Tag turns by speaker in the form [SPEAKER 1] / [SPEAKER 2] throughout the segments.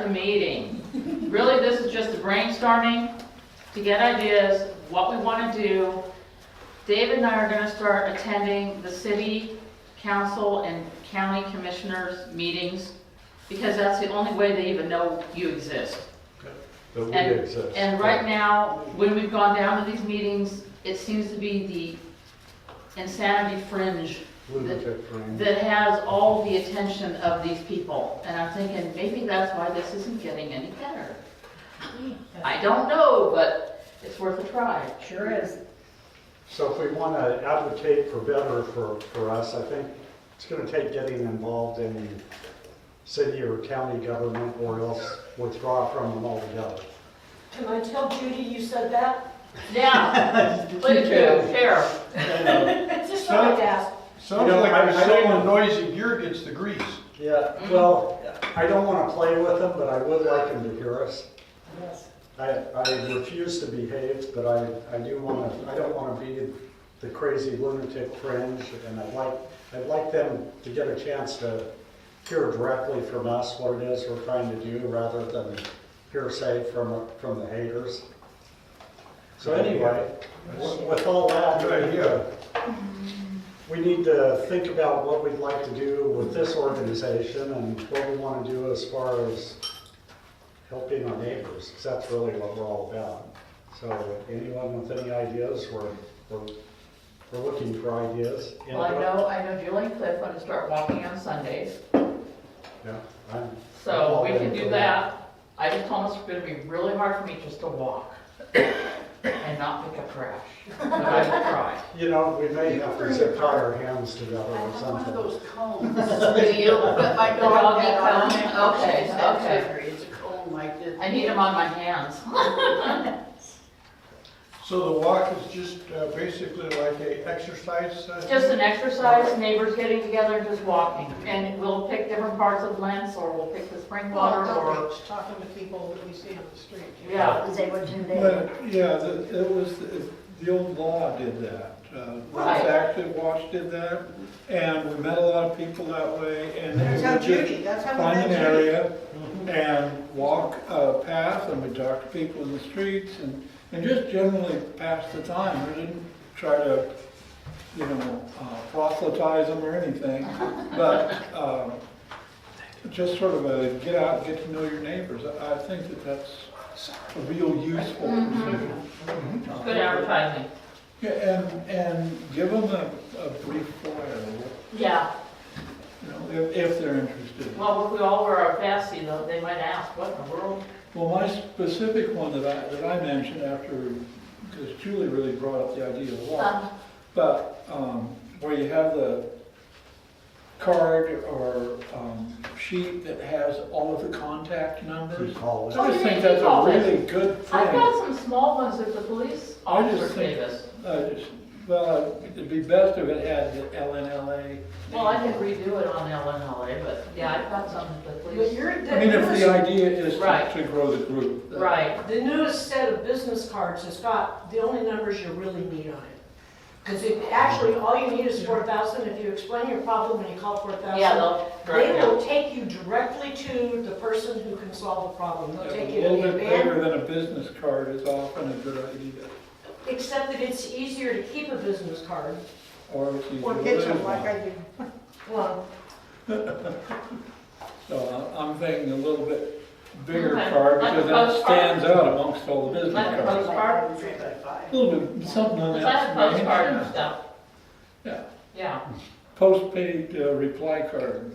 [SPEAKER 1] the meeting. Really, this is just a brainstorming to get ideas, what we want to do. David and I are going to start attending the city council and county commissioners meetings because that's the only way they even know you exist.
[SPEAKER 2] That we
[SPEAKER 1] And,
[SPEAKER 2] exist.
[SPEAKER 1] and right now, when we've gone down to these meetings, it seems to be the insanity fringe
[SPEAKER 2] Lunatic fringe.
[SPEAKER 1] that has all the attention of these people. And I'm thinking, maybe that's why this isn't getting any better. I don't know, but it's worth a try.
[SPEAKER 3] Sure is.
[SPEAKER 2] So if we want to advocate for better for us, I think it's going to take getting involved in city or county government or else withdraw from them altogether.
[SPEAKER 3] Can I tell Judy you said that?
[SPEAKER 1] Yeah, please do, share.
[SPEAKER 3] Just thought I'd ask.
[SPEAKER 4] Sounds
[SPEAKER 2] You know,
[SPEAKER 4] like
[SPEAKER 2] I
[SPEAKER 4] you're
[SPEAKER 2] don't
[SPEAKER 4] saying the
[SPEAKER 2] want-
[SPEAKER 4] noisy gear gets the grease.
[SPEAKER 2] Yeah, well, I don't want to play with them, but I would like them to hear us.
[SPEAKER 3] Yes.
[SPEAKER 2] I refuse to behave, but I don't want to be the crazy lunatic fringe, and I'd like them to get a chance to hear directly from us what it is we're trying to do, rather than hearsay from the haters. So anyway, with all that,
[SPEAKER 4] Good idea.
[SPEAKER 2] we need to think about what we'd like to do with this organization and what we want to do as far as helping our neighbors, because that's really what we're all about. So anyone with any ideas, we're looking for ideas.
[SPEAKER 1] Well, I know Julie and Cliff want to start walking on Sundays,
[SPEAKER 2] Yeah, I'm
[SPEAKER 1] so
[SPEAKER 2] all
[SPEAKER 1] we
[SPEAKER 2] in
[SPEAKER 1] can
[SPEAKER 2] for
[SPEAKER 1] do that. I just told us it's going to be really hard for me just to walk and not pick up trash, but I will try.
[SPEAKER 2] You know, we may have to tie our hands together
[SPEAKER 5] I
[SPEAKER 2] or
[SPEAKER 5] have one
[SPEAKER 2] something.
[SPEAKER 5] of those cones.
[SPEAKER 1] Do you?
[SPEAKER 5] But my
[SPEAKER 1] The
[SPEAKER 5] dog
[SPEAKER 1] doggy
[SPEAKER 5] had on
[SPEAKER 1] cone?
[SPEAKER 5] it.
[SPEAKER 1] Okay,
[SPEAKER 5] She's had
[SPEAKER 1] okay.
[SPEAKER 5] surgery. It's a cone like this.
[SPEAKER 1] I need them on my hands.
[SPEAKER 4] So the walk is just basically like a exercise?
[SPEAKER 1] Just an exercise, neighbors getting together and just walking. And we'll pick different parts of Lents, or we'll pick the spring water, or,
[SPEAKER 5] Outreach, talking to people that we see on the street.
[SPEAKER 1] yeah.
[SPEAKER 3] They were today.
[SPEAKER 6] But, yeah, it was, the old law did that.
[SPEAKER 1] Right.
[SPEAKER 6] Lents Active Watch did that, and we met a lot of people that way, and
[SPEAKER 5] That's
[SPEAKER 6] we
[SPEAKER 5] how
[SPEAKER 6] would just
[SPEAKER 5] Judy, that's how we
[SPEAKER 6] find an
[SPEAKER 5] met Judy.
[SPEAKER 6] area and walk a path, and we talk to people in the streets, and just generally pass the time. We didn't try to, proselytize them or anything, but just sort of a get out, get to know your neighbors. I think that's a real useful procedure.
[SPEAKER 1] Good advertising.
[SPEAKER 6] Yeah, and give them a brief flyer,
[SPEAKER 1] Yeah.
[SPEAKER 6] if they're interested.
[SPEAKER 1] Well, if we all wear our vests, they might ask, what in the world?
[SPEAKER 6] Well, my specific one that I mentioned after, because Julie really brought up the idea of walk, but where you have the card or sheet that has all of the contact numbers.
[SPEAKER 2] Call it.
[SPEAKER 6] I just
[SPEAKER 1] you
[SPEAKER 6] think
[SPEAKER 1] mean
[SPEAKER 6] that's
[SPEAKER 1] call
[SPEAKER 6] a
[SPEAKER 1] it?
[SPEAKER 6] really good thing.
[SPEAKER 1] I've got some small ones that the police
[SPEAKER 6] I just
[SPEAKER 1] officer
[SPEAKER 6] think-
[SPEAKER 1] gave us.
[SPEAKER 6] Well, it'd be best if it had the LNLA.
[SPEAKER 1] Well, I can redo it on LNLA, but yeah, I've got some that the
[SPEAKER 3] But
[SPEAKER 1] police.
[SPEAKER 3] you're,
[SPEAKER 6] I mean, if the idea is
[SPEAKER 1] Right.
[SPEAKER 6] to grow the group.
[SPEAKER 1] Right.
[SPEAKER 3] the newest set of business cards has got the only numbers you really need on it. Because actually, all you need is 4,000. If you explain your problem and you call 4,000,
[SPEAKER 1] Yeah, they'll,
[SPEAKER 3] they
[SPEAKER 1] yeah.
[SPEAKER 3] will take you directly to the person who can solve the problem. They'll take
[SPEAKER 6] A
[SPEAKER 3] you to
[SPEAKER 6] little
[SPEAKER 3] the
[SPEAKER 6] bit bigger
[SPEAKER 3] event,
[SPEAKER 6] than a business card is often a good idea.
[SPEAKER 3] except that it's easier to keep a business card.
[SPEAKER 6] Or it's easier
[SPEAKER 5] Or
[SPEAKER 6] to
[SPEAKER 5] get
[SPEAKER 6] live
[SPEAKER 5] some like
[SPEAKER 6] on.
[SPEAKER 5] I do.
[SPEAKER 3] Well,
[SPEAKER 6] So I'm thinking a little bit bigger
[SPEAKER 1] Okay.
[SPEAKER 6] card
[SPEAKER 1] Like a
[SPEAKER 6] because that
[SPEAKER 1] postcard?
[SPEAKER 6] stands out amongst all the business
[SPEAKER 1] Like a
[SPEAKER 6] cards.
[SPEAKER 1] postcard?
[SPEAKER 6] A little bit, something on
[SPEAKER 1] Because I have
[SPEAKER 6] that.
[SPEAKER 1] postcards and
[SPEAKER 6] range.
[SPEAKER 1] stuff.
[SPEAKER 6] Yeah,
[SPEAKER 1] Yeah.
[SPEAKER 6] postpaid reply card.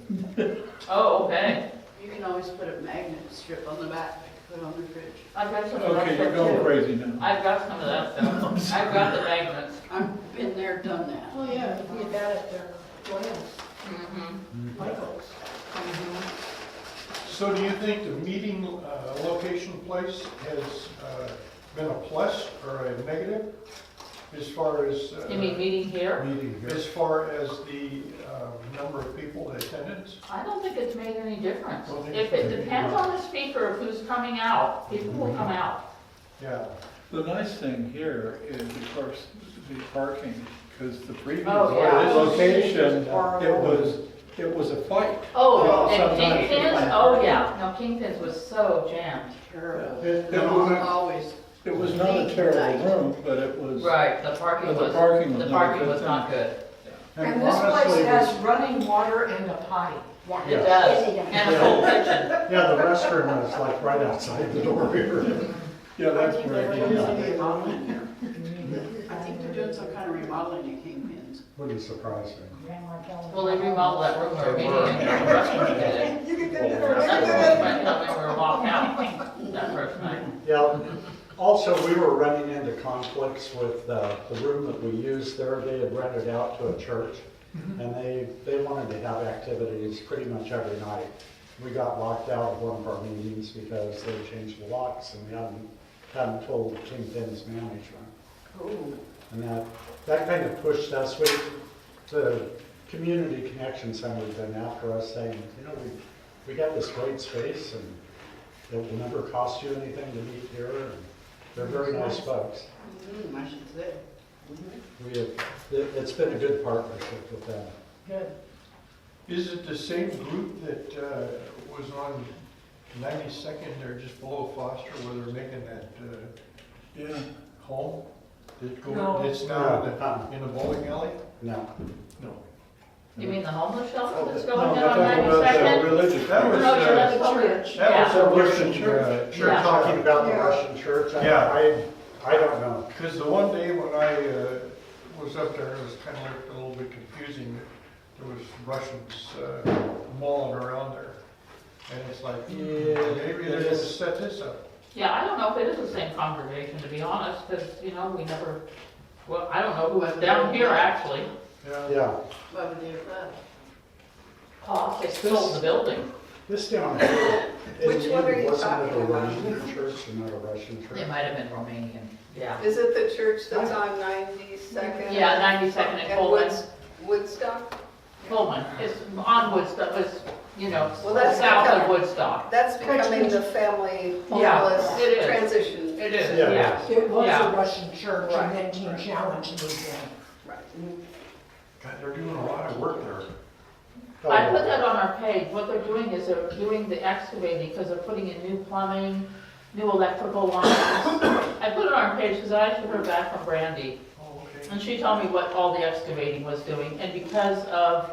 [SPEAKER 1] Oh, okay.
[SPEAKER 5] You can always put a magnet strip on the back, put on the fridge.
[SPEAKER 1] I've got some of that
[SPEAKER 6] Okay, you're
[SPEAKER 1] stuff
[SPEAKER 6] going
[SPEAKER 1] too.
[SPEAKER 6] crazy now.
[SPEAKER 1] I've got some of that stuff. I've got the magnets.
[SPEAKER 5] I've been there, done that.
[SPEAKER 3] oh yeah, you get that at their Joanne's,
[SPEAKER 1] Mm-hmm.
[SPEAKER 3] Michael's.
[SPEAKER 4] So do you think the meeting location place has been a plus or a negative as far as?
[SPEAKER 1] You mean meeting here?
[SPEAKER 4] Meeting here. As far as the number of people, the attendance?
[SPEAKER 1] I don't think it's made any difference.
[SPEAKER 4] Don't think
[SPEAKER 1] If
[SPEAKER 4] it's
[SPEAKER 1] it
[SPEAKER 4] made any
[SPEAKER 1] depends on the speaker of who's coming out, people will come out.
[SPEAKER 4] Yeah.
[SPEAKER 6] The nice thing here is, of course, the parking, because the previous
[SPEAKER 1] Oh, yeah.
[SPEAKER 6] location,
[SPEAKER 5] Horrible.
[SPEAKER 6] it was a fight.
[SPEAKER 1] Oh, and
[SPEAKER 6] Sometimes you
[SPEAKER 1] Kingpins,
[SPEAKER 6] find-
[SPEAKER 1] oh yeah, no, Kingpins was so jammed.
[SPEAKER 5] Terrible.
[SPEAKER 6] It
[SPEAKER 5] And
[SPEAKER 6] was,
[SPEAKER 5] always,
[SPEAKER 6] it was not a terrible room, but it was.
[SPEAKER 1] Right, the parking
[SPEAKER 6] But the
[SPEAKER 1] was,
[SPEAKER 6] parking was
[SPEAKER 1] the
[SPEAKER 6] not a
[SPEAKER 1] parking
[SPEAKER 6] good
[SPEAKER 1] was
[SPEAKER 6] thing.
[SPEAKER 1] not good.
[SPEAKER 3] And this
[SPEAKER 6] honestly,
[SPEAKER 3] place
[SPEAKER 6] it
[SPEAKER 3] has
[SPEAKER 6] was-
[SPEAKER 3] running water and a potty.
[SPEAKER 1] It does, and a full kitchen.
[SPEAKER 2] Yeah, the restroom is like right outside the door here.
[SPEAKER 6] Yeah, that's where it came from.
[SPEAKER 5] I think they're doing some kind of remodeling in Kingpins.
[SPEAKER 2] Wouldn't surprise me.
[SPEAKER 1] Well, they remodeled that room where meeting and the restaurant did it. That's when we were locked out that first night.
[SPEAKER 2] Yeah, also, we were running into conflicts with the room that we used there. They had rented out to a church, and they wanted to have activities pretty much every night. We got locked out of one of our meetings because they changed the locks, and we hadn't told Kingpin's management. And that kind of pushed us. The Community Connection Center had been after us saying, you know, we got this great space, and it will never cost you anything to meet here, and they're very nice folks.
[SPEAKER 5] I should say.
[SPEAKER 2] It's been a good partnership with them.
[SPEAKER 3] Good.
[SPEAKER 4] Is it the same group that was on 92nd there just below Foster where they're making that
[SPEAKER 6] Yeah.
[SPEAKER 4] home?
[SPEAKER 3] No.
[SPEAKER 4] It's now
[SPEAKER 2] No.
[SPEAKER 4] in the bowling alley?
[SPEAKER 2] No.
[SPEAKER 4] No.
[SPEAKER 1] You mean the homeless shelter that's
[SPEAKER 6] No,
[SPEAKER 1] going
[SPEAKER 6] we're
[SPEAKER 1] down on
[SPEAKER 6] talking about the
[SPEAKER 1] 92nd?
[SPEAKER 6] religious.
[SPEAKER 4] That was,
[SPEAKER 1] No, yeah, that's
[SPEAKER 3] The
[SPEAKER 1] probably,
[SPEAKER 3] church.
[SPEAKER 4] That was
[SPEAKER 1] yeah.
[SPEAKER 4] a
[SPEAKER 6] Russian
[SPEAKER 4] Russian
[SPEAKER 6] church.
[SPEAKER 2] You're
[SPEAKER 1] Yeah.
[SPEAKER 2] talking about the Russian church?
[SPEAKER 4] Yeah.
[SPEAKER 2] I don't know.
[SPEAKER 4] Because the one day when I was up there, it was kind of like a little bit confusing. There was Russians mulling around there. And it's like, maybe they're going to set this up.
[SPEAKER 1] Yeah, I don't know if it is the same congregation, to be honest, because, you know, we never, well, I don't know who was down here, actually.
[SPEAKER 2] Yeah,
[SPEAKER 5] Why would they have that?
[SPEAKER 1] They sold the building.
[SPEAKER 2] this down here.
[SPEAKER 7] Which one are you
[SPEAKER 2] Wasn't it
[SPEAKER 7] talking
[SPEAKER 2] a
[SPEAKER 7] about?
[SPEAKER 2] Romanian church and not a Russian church?
[SPEAKER 1] It might have been Romanian, yeah.
[SPEAKER 7] Is it the church that's on 92nd?
[SPEAKER 1] Yeah, 92nd and
[SPEAKER 7] And
[SPEAKER 1] Coleman.
[SPEAKER 7] Woodstock?
[SPEAKER 1] Coleman, it's on Woodstock, it's, you know,
[SPEAKER 7] Well, that's
[SPEAKER 1] south of
[SPEAKER 7] become-
[SPEAKER 1] Woodstock.
[SPEAKER 7] That's becoming the family
[SPEAKER 1] Yeah,
[SPEAKER 7] homeless
[SPEAKER 1] it is.
[SPEAKER 7] transition.
[SPEAKER 1] It is,
[SPEAKER 2] Yeah.
[SPEAKER 1] yeah.
[SPEAKER 3] It was
[SPEAKER 1] Yeah.
[SPEAKER 3] a Russian church and then Teen Challenge moved in.
[SPEAKER 7] Right.
[SPEAKER 4] God, they're doing a lot of work there.
[SPEAKER 1] I put that on our page. What they're doing is they're doing the excavating because they're putting in new plumbing, new electrical lines. I put it on our page because I actually heard back from Brandy.
[SPEAKER 4] Oh, okay.
[SPEAKER 1] And she told me what all the excavating was doing. And because of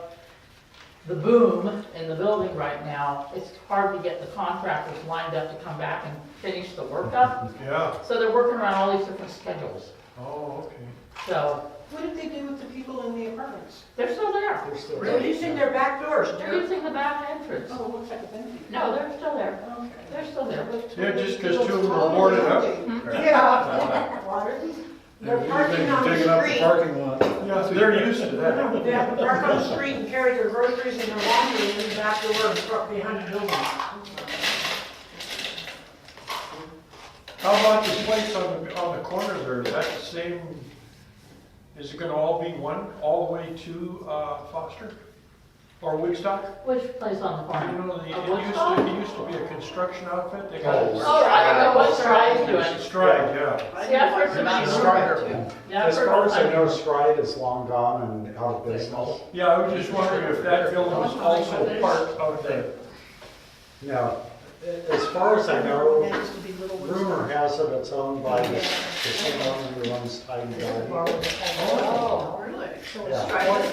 [SPEAKER 1] the boom in the building right now, it's hard to get the contractors lined up to come back and finish the work up.
[SPEAKER 4] Yeah.
[SPEAKER 1] So they're working around all these different schedules.
[SPEAKER 4] Oh, okay.
[SPEAKER 1] So
[SPEAKER 3] What did they do with the people in the apartments?
[SPEAKER 1] they're still there.
[SPEAKER 2] They're still
[SPEAKER 3] They're using their back doors.
[SPEAKER 1] They're using the back entrance.
[SPEAKER 3] Oh, looks like a thing.
[SPEAKER 1] No, they're still there. They're still there.
[SPEAKER 4] Yeah, just because two of them were boarded up.
[SPEAKER 3] Yeah. They're parking on
[SPEAKER 6] Taking up the
[SPEAKER 3] the street.
[SPEAKER 6] parking lot.
[SPEAKER 4] Yeah, so they're used to that.
[SPEAKER 3] They have to park on the street and carry their groceries and their laundry in the back door and park behind the building.
[SPEAKER 4] How about the place on the corner there? Is that the same? Is it gonna all be one, all the way to Foster? Or Woodstock?
[SPEAKER 1] Which place on the
[SPEAKER 4] You
[SPEAKER 1] corner?
[SPEAKER 4] know,
[SPEAKER 1] Of Woodstock?
[SPEAKER 4] it used to be a construction outfit. They got
[SPEAKER 1] Oh, I don't know what Stride's doing.
[SPEAKER 4] Stride, yeah.
[SPEAKER 1] See, I've heard some
[SPEAKER 5] Maybe
[SPEAKER 1] other-
[SPEAKER 5] Stride.
[SPEAKER 1] Yeah, I've
[SPEAKER 2] As
[SPEAKER 1] heard
[SPEAKER 2] far as I
[SPEAKER 1] some-
[SPEAKER 2] know, Stride is long gone and out of business.
[SPEAKER 4] Yeah, I was just wondering if that building was also part of the,
[SPEAKER 2] No, as far as I know, rumor has it it's owned by the same owner who owns Tidy Valley.
[SPEAKER 5] Oh, really?
[SPEAKER 2] Yeah.
[SPEAKER 5] Stride.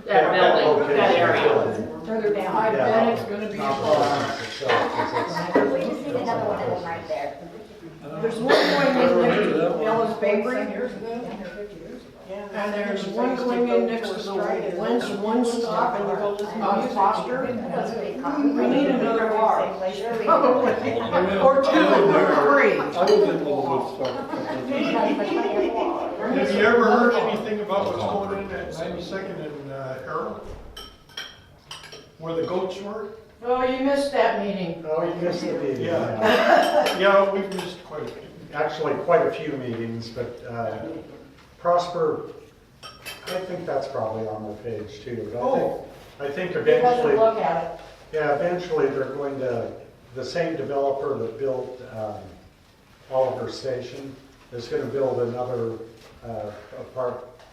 [SPEAKER 1] That building,
[SPEAKER 2] location,
[SPEAKER 1] that area.
[SPEAKER 2] building.
[SPEAKER 3] Further down. I
[SPEAKER 2] Yeah.
[SPEAKER 3] bet it's gonna be.
[SPEAKER 2] Not the lines itself, 'cause
[SPEAKER 8] We just need another one of them right there.
[SPEAKER 3] There's one going in
[SPEAKER 6] Remember
[SPEAKER 3] next
[SPEAKER 6] that
[SPEAKER 3] to
[SPEAKER 6] one?
[SPEAKER 3] Ella's Bakery. And there's one going in next to the Lents One Stop and you go listen to Foster. We need another bar. Or two, or three.
[SPEAKER 6] I was in the Woodstock a couple of times.
[SPEAKER 4] have you ever heard anything about what's going in at 92nd and Harold? Where the goats were?
[SPEAKER 3] Oh, you missed that meeting.
[SPEAKER 2] Oh, you missed the meeting.
[SPEAKER 4] Yeah. Yeah, we've missed quite a few.
[SPEAKER 2] Actually, quite a few meetings, but Prosper, I think that's probably on their page too. But I think
[SPEAKER 3] Take a
[SPEAKER 2] eventually,
[SPEAKER 3] look at it.
[SPEAKER 2] yeah, eventually they're going to, the same developer that built Oliver Station is gonna build another,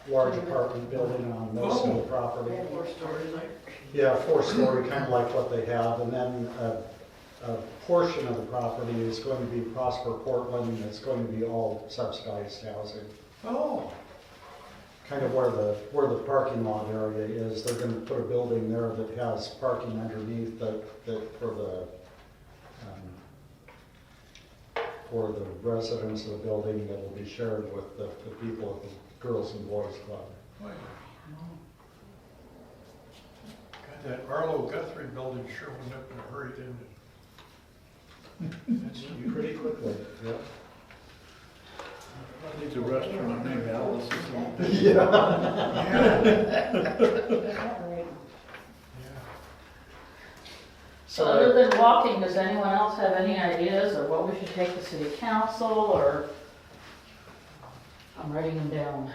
[SPEAKER 2] large apartment building on most of the property.
[SPEAKER 5] 4 stories, like.
[SPEAKER 2] Yeah, 4-story, kind of like what they have, and then a portion of the property is going to be Prosper Portland, and it's going to be all subsidized housing.
[SPEAKER 4] Oh,
[SPEAKER 2] Kind of where the parking lot area is, they're gonna put a building there that has parking underneath that for the residents of the building that will be shared with the people at the Girls and Boys Club.
[SPEAKER 4] wait. God, that Arlo Guthrie building sure went up in a hurry, didn't it? That's huge.
[SPEAKER 2] Pretty quickly, yeah.
[SPEAKER 6] Needs a restaurant named Alice or something.
[SPEAKER 2] Yeah.
[SPEAKER 1] So other than walking, does anyone else have any ideas of what we should take to city council, or? I'm writing them down.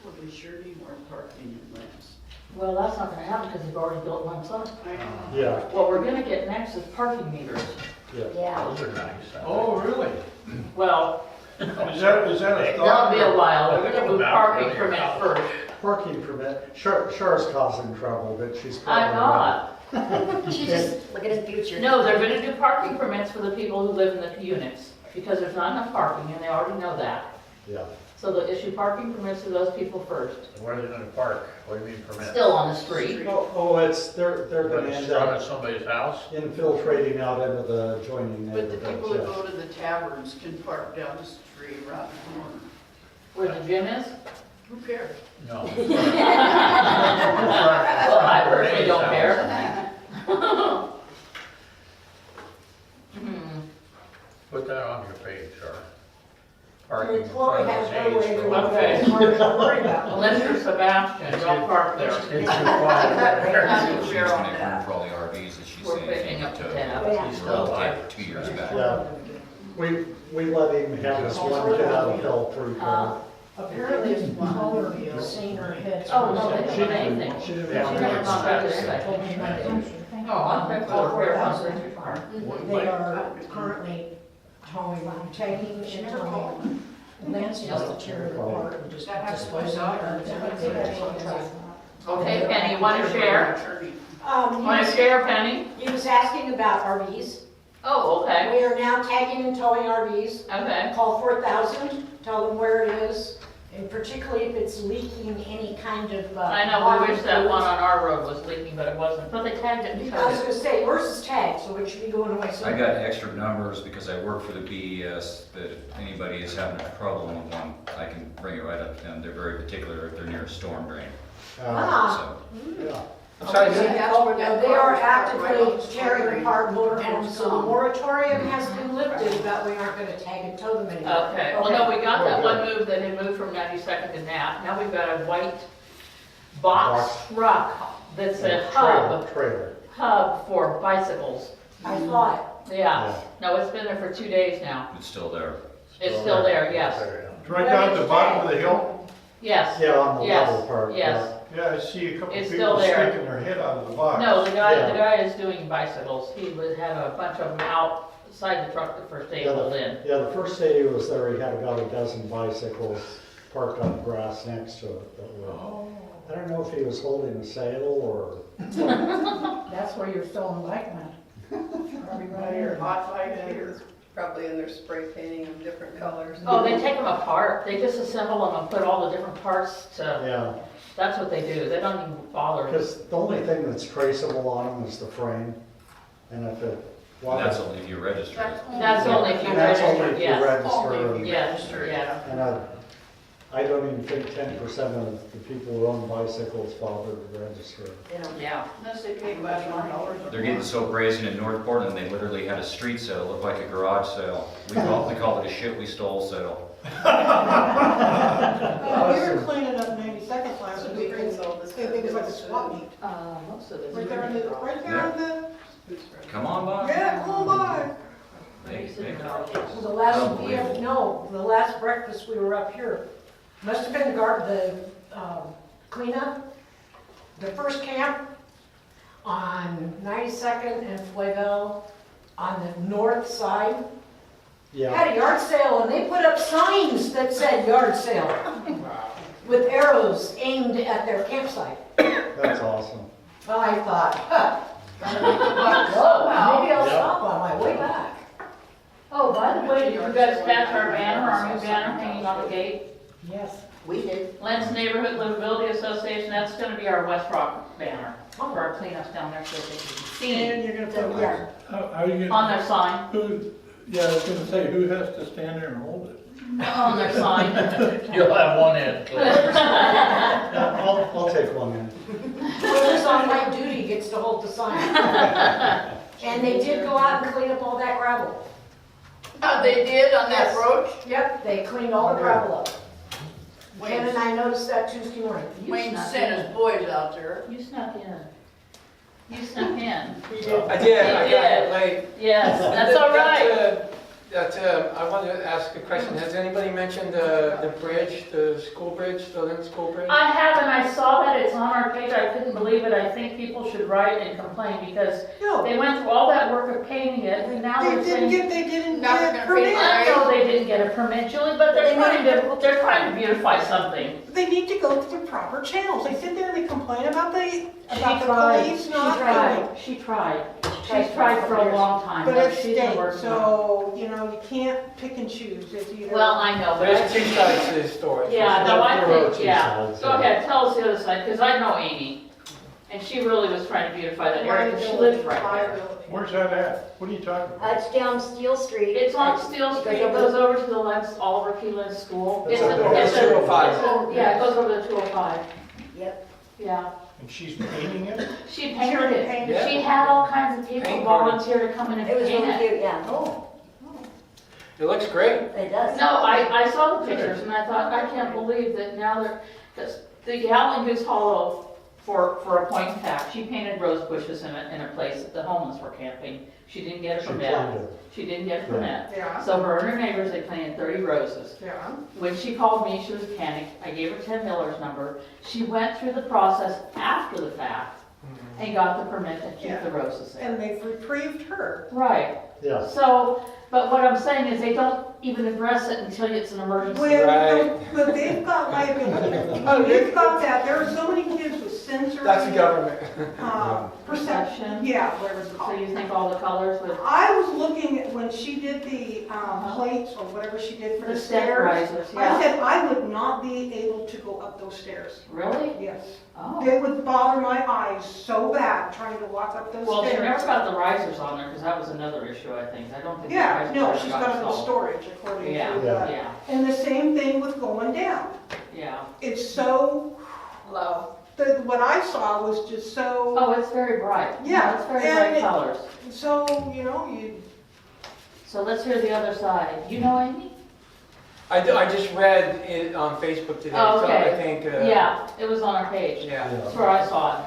[SPEAKER 5] Well, we sure need more parking in Lents.
[SPEAKER 1] Well, that's not gonna happen because they've already built one side.
[SPEAKER 5] I know.
[SPEAKER 2] Yeah,
[SPEAKER 1] What we're gonna get next is parking meters.
[SPEAKER 2] yeah.
[SPEAKER 8] Yeah.
[SPEAKER 9] Those are nice.
[SPEAKER 4] Oh, really?
[SPEAKER 1] Well,
[SPEAKER 4] Is that a
[SPEAKER 1] that'll
[SPEAKER 4] thought?
[SPEAKER 1] be a while, we're gonna move parking permit first.
[SPEAKER 2] Parking permit, Char's causing trouble, but she's probably.
[SPEAKER 1] I'm not.
[SPEAKER 8] She's just looking at the future.
[SPEAKER 1] No, they're gonna do parking permits for the people who live in the units, because there's not enough parking, and they already know that.
[SPEAKER 2] Yeah.
[SPEAKER 1] So they'll issue parking permits to those people first,
[SPEAKER 9] Where are they gonna park? What do you mean permit?
[SPEAKER 1] still on the street.
[SPEAKER 2] Oh, they're gonna
[SPEAKER 9] It's
[SPEAKER 2] end
[SPEAKER 9] front
[SPEAKER 2] up
[SPEAKER 9] of somebody's house?
[SPEAKER 2] infiltrating out into the adjoining
[SPEAKER 5] But the people
[SPEAKER 2] neighborhoods,
[SPEAKER 5] that
[SPEAKER 2] yeah.
[SPEAKER 5] go to the taverns can park down the street around the corner.
[SPEAKER 1] Where the gym is?
[SPEAKER 5] Who cares?
[SPEAKER 9] No.
[SPEAKER 1] Well, I personally don't care. Hmm.
[SPEAKER 9] Put that on your page, or
[SPEAKER 3] I
[SPEAKER 9] parking
[SPEAKER 3] mean,
[SPEAKER 9] in
[SPEAKER 3] Chloe
[SPEAKER 9] front
[SPEAKER 3] has
[SPEAKER 9] of
[SPEAKER 3] no
[SPEAKER 9] the
[SPEAKER 3] way to
[SPEAKER 9] A's
[SPEAKER 3] work
[SPEAKER 9] store.
[SPEAKER 1] Okay.
[SPEAKER 3] that hard to worry about.
[SPEAKER 1] Unless you're Sebastian, don't park there.
[SPEAKER 9] It's too quiet.
[SPEAKER 1] I'm
[SPEAKER 10] She's
[SPEAKER 1] clear on
[SPEAKER 10] gonna
[SPEAKER 1] that.
[SPEAKER 10] for all the RVs that she's
[SPEAKER 1] We're
[SPEAKER 10] saying.
[SPEAKER 1] picking up to 10
[SPEAKER 8] Oh, yeah.
[SPEAKER 1] hours.
[SPEAKER 9] He's still alive.
[SPEAKER 10] 2 years back.
[SPEAKER 2] Yeah, we let him have his one kid out of hell pretty quick.
[SPEAKER 3] Apparently, it's taller than seeing her head.
[SPEAKER 1] Oh, no, they don't have anything.
[SPEAKER 6] She didn't
[SPEAKER 1] She
[SPEAKER 6] have
[SPEAKER 1] never
[SPEAKER 6] any.
[SPEAKER 1] contacted anybody. No, I'm going to call her on car.
[SPEAKER 3] They are currently taking and towing. Lance has to tear it apart and just
[SPEAKER 5] That happens to my
[SPEAKER 3] dispose of
[SPEAKER 5] daughter.
[SPEAKER 3] it.
[SPEAKER 1] Okay, Penny, you want to share?
[SPEAKER 5] Attorney.
[SPEAKER 1] Want to share, Penny?
[SPEAKER 3] He was asking about RVs.
[SPEAKER 1] Oh, okay,
[SPEAKER 3] We are now tagging and towing RVs.
[SPEAKER 1] okay.
[SPEAKER 3] Call 4,000, tell them where it is, and particularly if it's leaking any kind of.
[SPEAKER 1] I know, we wish that one on our road was leaking, but it wasn't. But they tagged it and
[SPEAKER 3] I was
[SPEAKER 1] towed it.
[SPEAKER 3] gonna say, yours is tagged, so it should be going away soon.
[SPEAKER 10] I got extra numbers because I work for the BES, that if anybody is having a problem with one, I can bring it right up to them. They're very particular if they're near a storm drain.
[SPEAKER 3] Ah.
[SPEAKER 10] So,
[SPEAKER 2] Yeah.
[SPEAKER 5] Okay, that's where that
[SPEAKER 3] They are
[SPEAKER 5] car was parked, right
[SPEAKER 3] actively
[SPEAKER 5] on the
[SPEAKER 3] tearing
[SPEAKER 5] street.
[SPEAKER 3] apart motorhomes, so the
[SPEAKER 5] gone.
[SPEAKER 3] moratorium has been lifted, but we aren't gonna tag and tow them anymore.
[SPEAKER 1] Okay, well, no, we got that one move that had moved from 92nd to Nap. Now we've got a white box truck that's a
[SPEAKER 2] Trailer.
[SPEAKER 1] hub for bicycles.
[SPEAKER 3] I thought,
[SPEAKER 1] Yeah, no, it's been there for 2 days now.
[SPEAKER 10] it's still there.
[SPEAKER 1] It's still there, yes.
[SPEAKER 4] Right down at the bottom of the hill?
[SPEAKER 1] Yes.
[SPEAKER 2] Yeah, on the
[SPEAKER 1] Yes,
[SPEAKER 2] level part.
[SPEAKER 1] yes.
[SPEAKER 4] Yeah, I see a couple
[SPEAKER 1] It's still
[SPEAKER 4] people
[SPEAKER 1] there.
[SPEAKER 4] sticking their head out of the box.
[SPEAKER 1] No, the guy
[SPEAKER 2] Yeah.
[SPEAKER 1] is doing bicycles. He would have a bunch of them outside the truck the first day he
[SPEAKER 2] Yeah,
[SPEAKER 1] pulled in.
[SPEAKER 2] Yeah, the first day he was there, he had about a dozen bicycles parked on the grass next to it that were, I don't know if he was holding a sail or,
[SPEAKER 3] that's where you're filling bike land.
[SPEAKER 5] Right here, hot light here.
[SPEAKER 7] Probably in their spray painting of different colors.
[SPEAKER 1] Oh, they take them apart. They disassemble them and put all the different parts to,
[SPEAKER 2] yeah.
[SPEAKER 1] that's what they do. They don't even bother.
[SPEAKER 2] Because the only thing that's traceable on them is the frame. And if it.
[SPEAKER 10] And that's only if you register it.
[SPEAKER 1] That's only if you
[SPEAKER 2] That's only
[SPEAKER 1] register,
[SPEAKER 2] if you
[SPEAKER 1] yes.
[SPEAKER 2] register.
[SPEAKER 5] Only if
[SPEAKER 2] and-
[SPEAKER 5] you
[SPEAKER 1] Yes,
[SPEAKER 5] register.
[SPEAKER 1] yeah.
[SPEAKER 2] And I don't even think 10% of the people who own bicycles bother to register.
[SPEAKER 1] Yeah.
[SPEAKER 5] Unless they pay about $100.
[SPEAKER 10] They're getting so brazen in North Portland, they literally had a street sale, looked like a garage sale. We called it a shit we stole sale.
[SPEAKER 3] We were cleaning up 92nd last
[SPEAKER 7] So
[SPEAKER 3] week,
[SPEAKER 7] we
[SPEAKER 3] and
[SPEAKER 7] sold this.
[SPEAKER 3] it was like a swap meet.
[SPEAKER 1] Most of
[SPEAKER 3] Right there on the, right there on the,
[SPEAKER 10] Come on by.
[SPEAKER 3] yeah, come on by.
[SPEAKER 10] Hey, hey.
[SPEAKER 3] Well, the last, the last breakfast we were up here, must have been the cleanup. The first camp on 92nd and Flavel on the north side.
[SPEAKER 2] Yeah,
[SPEAKER 3] had a yard sale and they put up signs that said yard sale with arrows aimed at their campsite.
[SPEAKER 2] that's awesome.
[SPEAKER 3] I thought, huh, maybe I'll stop on my way back.
[SPEAKER 1] Oh, by the way, did you guys catch our banner, our new banner hanging on the gate?
[SPEAKER 3] Yes.
[SPEAKER 5] We did.
[SPEAKER 1] Lents Neighborhood Livability Association, that's gonna be our West Rock banner for our cleanups down there so they can see
[SPEAKER 3] And you're gonna put, yeah.
[SPEAKER 6] How are you
[SPEAKER 1] on
[SPEAKER 6] gonna,
[SPEAKER 1] their sign,
[SPEAKER 6] who, yeah, I was gonna say, who has to stand there and hold it?
[SPEAKER 1] on their sign.
[SPEAKER 9] You'll have one end clear.
[SPEAKER 2] Yeah, I'll take one in.
[SPEAKER 3] Whoever's on light duty gets to hold the sign. And they did go out and clean up all that gravel.
[SPEAKER 5] Oh, they did on that
[SPEAKER 3] Yes.
[SPEAKER 5] road?
[SPEAKER 3] Yep, they cleaned all the gravel up. Ken
[SPEAKER 5] Wayne
[SPEAKER 3] and I noticed that Tuesday morning.
[SPEAKER 5] Wayne sent his boys out there.
[SPEAKER 1] You snuck in. You snuck in.
[SPEAKER 11] I did, I
[SPEAKER 1] You
[SPEAKER 11] got
[SPEAKER 1] did.
[SPEAKER 11] it late.
[SPEAKER 1] Yes, that's all right.
[SPEAKER 11] I wanted to ask a question. Has anybody mentioned the bridge, the school bridge, the Lynn School Bridge?
[SPEAKER 1] I haven't, I saw that, it's on our page, I couldn't believe it, I think people should write and complain because
[SPEAKER 3] No,
[SPEAKER 1] they went through all that work of painting it and now they're saying.
[SPEAKER 3] they didn't
[SPEAKER 5] Now they're
[SPEAKER 3] get a
[SPEAKER 5] gonna pay
[SPEAKER 3] permit.
[SPEAKER 1] I know they didn't get a permit, Julie, but
[SPEAKER 3] They
[SPEAKER 1] they're trying to beautify something.
[SPEAKER 3] They need to go through proper channels. They sit there and they complain about the police
[SPEAKER 1] She
[SPEAKER 3] not doing.
[SPEAKER 1] tried, she tried. She's tried for a long time,
[SPEAKER 3] But
[SPEAKER 1] but
[SPEAKER 3] it's
[SPEAKER 1] she's been
[SPEAKER 3] state,
[SPEAKER 1] working on
[SPEAKER 3] so, you know, you can't pick and choose. It's
[SPEAKER 1] it.
[SPEAKER 3] either.
[SPEAKER 1] Well, I know, but
[SPEAKER 11] There's two sides to the story.
[SPEAKER 1] yeah, no, I
[SPEAKER 2] There are
[SPEAKER 1] think,
[SPEAKER 2] two
[SPEAKER 1] yeah.
[SPEAKER 2] sides,
[SPEAKER 1] Go
[SPEAKER 2] yeah.
[SPEAKER 1] ahead, tell us the other side, because I know Amy. And she really was trying to beautify that area, because she lives right there.
[SPEAKER 4] Where's that at? What are you talking about?
[SPEAKER 8] It's down Steel Street.
[SPEAKER 1] It's on Steel Street, it goes over to the Lents, Oliver P. Lentz School.
[SPEAKER 2] It's
[SPEAKER 1] It's a-
[SPEAKER 2] over
[SPEAKER 1] it's a-
[SPEAKER 11] 205.
[SPEAKER 1] it's a- Yeah, it goes over to 205,
[SPEAKER 8] Yep.
[SPEAKER 1] yeah.
[SPEAKER 4] And she's painting it?
[SPEAKER 1] She painted it.
[SPEAKER 11] Yeah.
[SPEAKER 1] She had all kinds of people
[SPEAKER 11] Paint party.
[SPEAKER 1] volunteer to come in and
[SPEAKER 8] It was
[SPEAKER 1] paint
[SPEAKER 8] really
[SPEAKER 1] it.
[SPEAKER 8] cute, yeah.
[SPEAKER 5] Oh.
[SPEAKER 11] It looks great.
[SPEAKER 8] It does.
[SPEAKER 1] No, I saw the pictures and I thought, I can't believe that now they're, because the gal in Goose Hollow, for a point in fact, she painted rose bushes in a place that the homeless were camping. She didn't get a
[SPEAKER 2] She
[SPEAKER 1] permit.
[SPEAKER 2] planned it.
[SPEAKER 1] She didn't get a permit.
[SPEAKER 3] Yeah,
[SPEAKER 1] So her and her neighbors, they planted 30 roses.
[SPEAKER 3] yeah.
[SPEAKER 1] When she called me, she was panicked. I gave her Tim Miller's number. She went through the process after the fact and got the permit to keep the roses there.
[SPEAKER 3] And they've reprieved her.
[SPEAKER 1] Right.
[SPEAKER 2] Yeah,
[SPEAKER 1] So, but what I'm saying is they don't even address it until it's an emergency.
[SPEAKER 11] Right.
[SPEAKER 3] But they've got liability. Oh, they've got that. There are so many kids with sensory.
[SPEAKER 11] That's the government.
[SPEAKER 3] Perception. Yeah, whatever it's
[SPEAKER 1] So
[SPEAKER 3] called.
[SPEAKER 1] you think all the colors would,
[SPEAKER 3] I was looking at when she did the plates or whatever she did for
[SPEAKER 1] the
[SPEAKER 3] the
[SPEAKER 1] step
[SPEAKER 3] stairs.
[SPEAKER 1] risers,
[SPEAKER 3] I
[SPEAKER 1] yeah?
[SPEAKER 3] said I would not be able to go up those stairs.
[SPEAKER 1] Really?
[SPEAKER 3] Yes.
[SPEAKER 1] Oh.
[SPEAKER 3] It would bother my eyes so bad trying to walk up those
[SPEAKER 1] Well, she
[SPEAKER 3] stairs.
[SPEAKER 1] never got the risers on there because that was another issue, I think. I don't think. the
[SPEAKER 3] Yeah,
[SPEAKER 1] risers
[SPEAKER 3] no,
[SPEAKER 1] ever
[SPEAKER 3] she's got it in
[SPEAKER 1] solved.
[SPEAKER 3] storage according
[SPEAKER 1] Yeah,
[SPEAKER 3] to
[SPEAKER 2] Yeah.
[SPEAKER 1] yeah,
[SPEAKER 3] And the same thing with going down.
[SPEAKER 1] yeah.
[SPEAKER 3] It's so,
[SPEAKER 5] Low.
[SPEAKER 3] what I saw was just so,
[SPEAKER 1] Oh, it's very bright.
[SPEAKER 3] Yeah,
[SPEAKER 1] It's very
[SPEAKER 3] and
[SPEAKER 1] bright
[SPEAKER 3] it-
[SPEAKER 1] colors.
[SPEAKER 3] so, you know, you,
[SPEAKER 1] So let's hear the other side. You know Amy?
[SPEAKER 11] I just read it on Facebook today,
[SPEAKER 1] Oh,
[SPEAKER 11] so
[SPEAKER 1] okay.
[SPEAKER 11] I think.
[SPEAKER 1] Yeah, it was on our page.
[SPEAKER 11] Yeah.
[SPEAKER 1] That's where I saw it.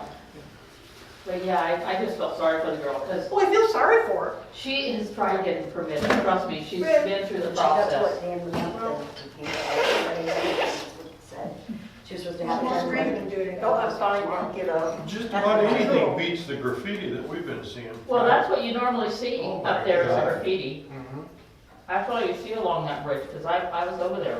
[SPEAKER 1] But yeah, I just felt sorry for the girl because
[SPEAKER 3] well, I feel sorry for her.
[SPEAKER 1] she has tried getting permitted. Trust me, she's
[SPEAKER 3] But-
[SPEAKER 1] been through the
[SPEAKER 8] She got
[SPEAKER 1] process.
[SPEAKER 8] towards the end of the month and she came back. That's what it said. She was supposed to have it
[SPEAKER 3] She's
[SPEAKER 8] done.
[SPEAKER 3] screaming and doing it. Don't have time to get up.
[SPEAKER 4] Just about anything beats the graffiti that we've been seeing.
[SPEAKER 1] Well, that's what you normally see
[SPEAKER 4] Oh my
[SPEAKER 1] up there is the
[SPEAKER 4] God.
[SPEAKER 1] graffiti.
[SPEAKER 11] Mhm.
[SPEAKER 1] That's all you see along that bridge because I was over there.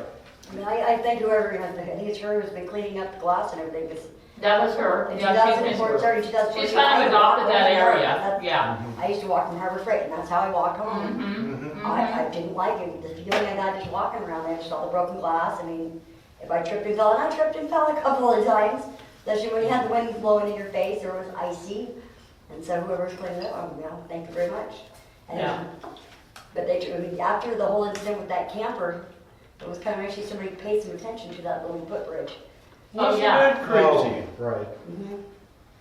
[SPEAKER 8] I mean, I think whoever, I think it's her who's been cleaning up the glass and everything, because
[SPEAKER 1] That was her.
[SPEAKER 8] in
[SPEAKER 1] Yeah,
[SPEAKER 8] 2014, 2014.
[SPEAKER 1] she's kind of adopted that area.
[SPEAKER 8] That's-
[SPEAKER 1] Yeah.
[SPEAKER 8] I used to walk from Harbor Freight, and that's how I walked home.
[SPEAKER 1] Mm-hmm.
[SPEAKER 8] I didn't like it, the feeling I got just walking around there, just all the broken glass. I mean, if I tripped and fell, and I tripped and fell a couple of times, especially when you had the wind blowing in your face or it was icy. And so whoever's cleaning it up, you know, thank you very much. And,
[SPEAKER 1] Yeah.
[SPEAKER 8] But they, I mean, after the whole incident with that camper, it was kind of actually somebody paid some attention to that little footbridge.
[SPEAKER 1] Oh, yeah.
[SPEAKER 4] Isn't that crazy?
[SPEAKER 2] right.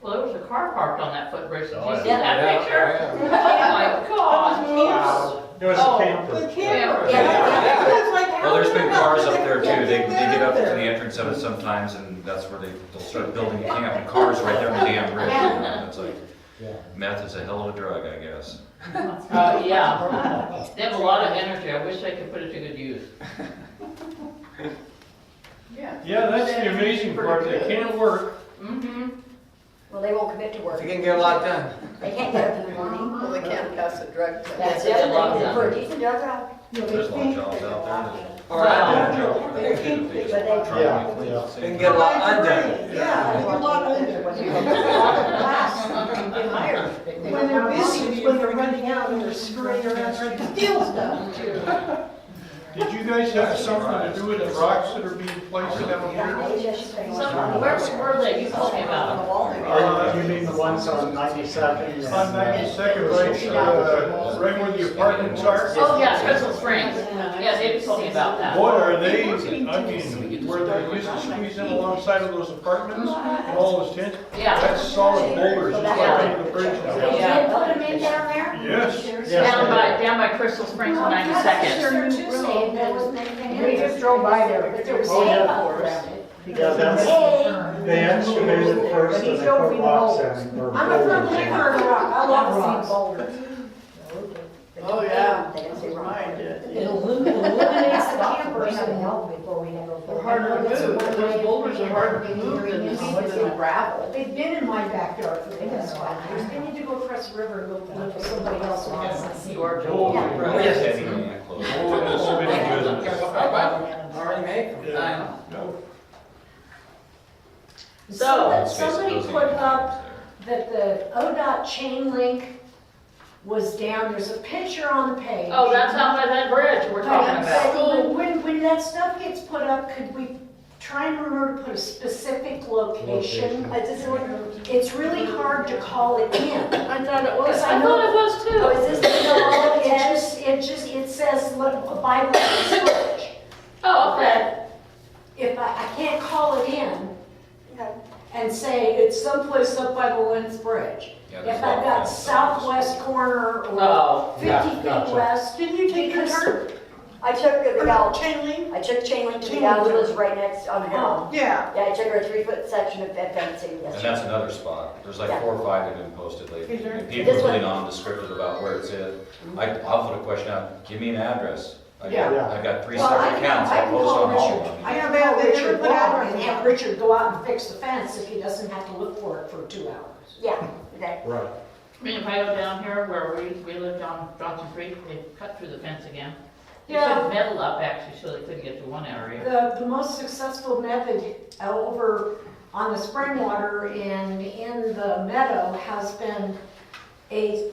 [SPEAKER 1] Well, there was a car parked on that footbridge. Did
[SPEAKER 9] Oh,
[SPEAKER 1] you see
[SPEAKER 8] yeah.
[SPEAKER 1] that
[SPEAKER 11] Yeah,
[SPEAKER 1] picture?
[SPEAKER 11] yeah.
[SPEAKER 1] Oh my God.
[SPEAKER 11] Wow.
[SPEAKER 2] There was
[SPEAKER 1] Oh,
[SPEAKER 2] a camper.
[SPEAKER 3] The camper.
[SPEAKER 8] Yeah.
[SPEAKER 3] It's like, how
[SPEAKER 10] Well, there's
[SPEAKER 3] did
[SPEAKER 10] been
[SPEAKER 3] that
[SPEAKER 10] cars
[SPEAKER 3] happen?
[SPEAKER 10] up there too, they get up to
[SPEAKER 3] there.
[SPEAKER 10] the entrance of it sometimes, and that's where they'll start building a camp, and cars right there on the damn bridge, you know, it's like,
[SPEAKER 2] Yeah.
[SPEAKER 10] meth is a hell of a drug, I guess.
[SPEAKER 1] Yeah. They have a lot of energy. I wish I could put it to good use.
[SPEAKER 5] Yeah.
[SPEAKER 4] Yeah, that's the amazing part, they can't work.
[SPEAKER 1] Mm-hmm.
[SPEAKER 8] Well, they won't commit to work.
[SPEAKER 11] They can get a lot done.
[SPEAKER 8] They can't get up in the morning.
[SPEAKER 5] Well, they can't pass a drug test.
[SPEAKER 8] That's
[SPEAKER 1] Yeah,
[SPEAKER 8] it,
[SPEAKER 1] a lot
[SPEAKER 8] they
[SPEAKER 1] done.
[SPEAKER 8] for a decent drug ride.
[SPEAKER 10] There's a lot of jobs out there.
[SPEAKER 11] All right.
[SPEAKER 8] But they,
[SPEAKER 11] And get a lot undone.
[SPEAKER 3] Yeah, a lot under. When they're busy, when they're running out and they're scurrying around trying to steal stuff.
[SPEAKER 4] Did you guys have something to do with the rocks that are being placed down here?
[SPEAKER 1] So where are they you talking about?
[SPEAKER 2] You mean the ones on 92nd?
[SPEAKER 4] On 92nd, right where the apartments are?
[SPEAKER 1] Oh, yeah, Crystal Springs. Yeah, David told me about that.
[SPEAKER 4] What are they, I mean, where they used to squeeze in alongside of those apartments and all those tents?
[SPEAKER 1] Yeah.
[SPEAKER 4] That's solid boulders, just like under the bridge now.
[SPEAKER 1] Yeah.
[SPEAKER 8] Put them in down there?
[SPEAKER 4] Yes.
[SPEAKER 1] Down by Crystal Springs on 92nd.
[SPEAKER 3] We just drove by there, but there was
[SPEAKER 2] Oh, yeah.
[SPEAKER 3] hay around it.
[SPEAKER 2] Yeah, that's, they excavated first and they put rocks in. or
[SPEAKER 3] I'm a firm
[SPEAKER 2] boulders in.
[SPEAKER 3] believer in rock, I love rocks.
[SPEAKER 5] Oh, yeah.
[SPEAKER 8] They didn't say rock.
[SPEAKER 5] Mine did.
[SPEAKER 3] It eliminates the campers
[SPEAKER 8] They're
[SPEAKER 3] and
[SPEAKER 5] Harder to move, those boulders are harder to move than the gravel.
[SPEAKER 3] they've been in my backyard for the last 5 years. They need to go across the river and go look for somebody else who hasn't seen.
[SPEAKER 1] Georgia.
[SPEAKER 4] Oh,
[SPEAKER 11] Oh, yes.
[SPEAKER 10] Heavy on that clothes.
[SPEAKER 4] Oh, that's big business.
[SPEAKER 11] Already made.
[SPEAKER 1] I know.
[SPEAKER 4] No.
[SPEAKER 1] So,
[SPEAKER 3] Somebody put up that the ODOT chain link was down, there's a picture on the page.
[SPEAKER 1] oh, that's out by that bridge we're talking about.
[SPEAKER 3] So when that stuff gets put up, could we try and remember to put a specific location? It's really hard to call it in.
[SPEAKER 5] I thought it was.
[SPEAKER 1] I thought it was too.
[SPEAKER 8] Oh, is this the all it is?
[SPEAKER 3] It says Bible storage.
[SPEAKER 1] Oh, okay.
[SPEAKER 3] If I can't call it in
[SPEAKER 8] Okay.
[SPEAKER 3] and say it's someplace up by the Lents Bridge.
[SPEAKER 10] Yeah, there's
[SPEAKER 3] If
[SPEAKER 10] a lot
[SPEAKER 3] I've
[SPEAKER 10] of
[SPEAKER 3] got
[SPEAKER 10] fences.
[SPEAKER 3] southwest corner or
[SPEAKER 1] Oh,
[SPEAKER 3] 50 feet
[SPEAKER 2] gotcha.
[SPEAKER 3] west.
[SPEAKER 5] Didn't you take your turn?
[SPEAKER 8] I took the gal,
[SPEAKER 5] Chain link?
[SPEAKER 8] I took chain link to the
[SPEAKER 3] Chain
[SPEAKER 8] gal who
[SPEAKER 3] link.
[SPEAKER 8] lives right next on the hill.
[SPEAKER 5] Yeah.
[SPEAKER 8] Yeah, I took her a 3-foot section of fencing
[SPEAKER 10] And
[SPEAKER 8] yesterday.
[SPEAKER 10] that's another spot. There's like
[SPEAKER 8] Yeah.
[SPEAKER 10] 4 or 5 that have been posted lately.
[SPEAKER 5] Is there?
[SPEAKER 10] And people are
[SPEAKER 8] This
[SPEAKER 10] really
[SPEAKER 8] one-
[SPEAKER 10] non-descriptive about where it's at. I'll put a question out, give me an address.
[SPEAKER 3] Yeah.
[SPEAKER 10] I got 3
[SPEAKER 3] Well,
[SPEAKER 10] separate accounts,
[SPEAKER 3] I
[SPEAKER 10] I'll
[SPEAKER 3] can
[SPEAKER 10] post
[SPEAKER 3] call
[SPEAKER 10] on all
[SPEAKER 3] Richard.
[SPEAKER 10] of them.
[SPEAKER 3] I can
[SPEAKER 5] Yeah,
[SPEAKER 3] call
[SPEAKER 5] they never
[SPEAKER 3] Richard
[SPEAKER 5] put
[SPEAKER 3] Wall
[SPEAKER 5] addresses
[SPEAKER 3] and have
[SPEAKER 5] on.
[SPEAKER 3] Richard go out and fix the fence if he doesn't have to look for it for 2 hours.
[SPEAKER 8] Yeah, okay.
[SPEAKER 2] Right.
[SPEAKER 1] I mean, if I go down here where we lived on Johnson Creek, they cut through the fence again. They
[SPEAKER 3] Yeah.
[SPEAKER 1] put metal up actually, so they couldn't get to one area.
[SPEAKER 3] The most successful method over on the spring water and in the meadow has been a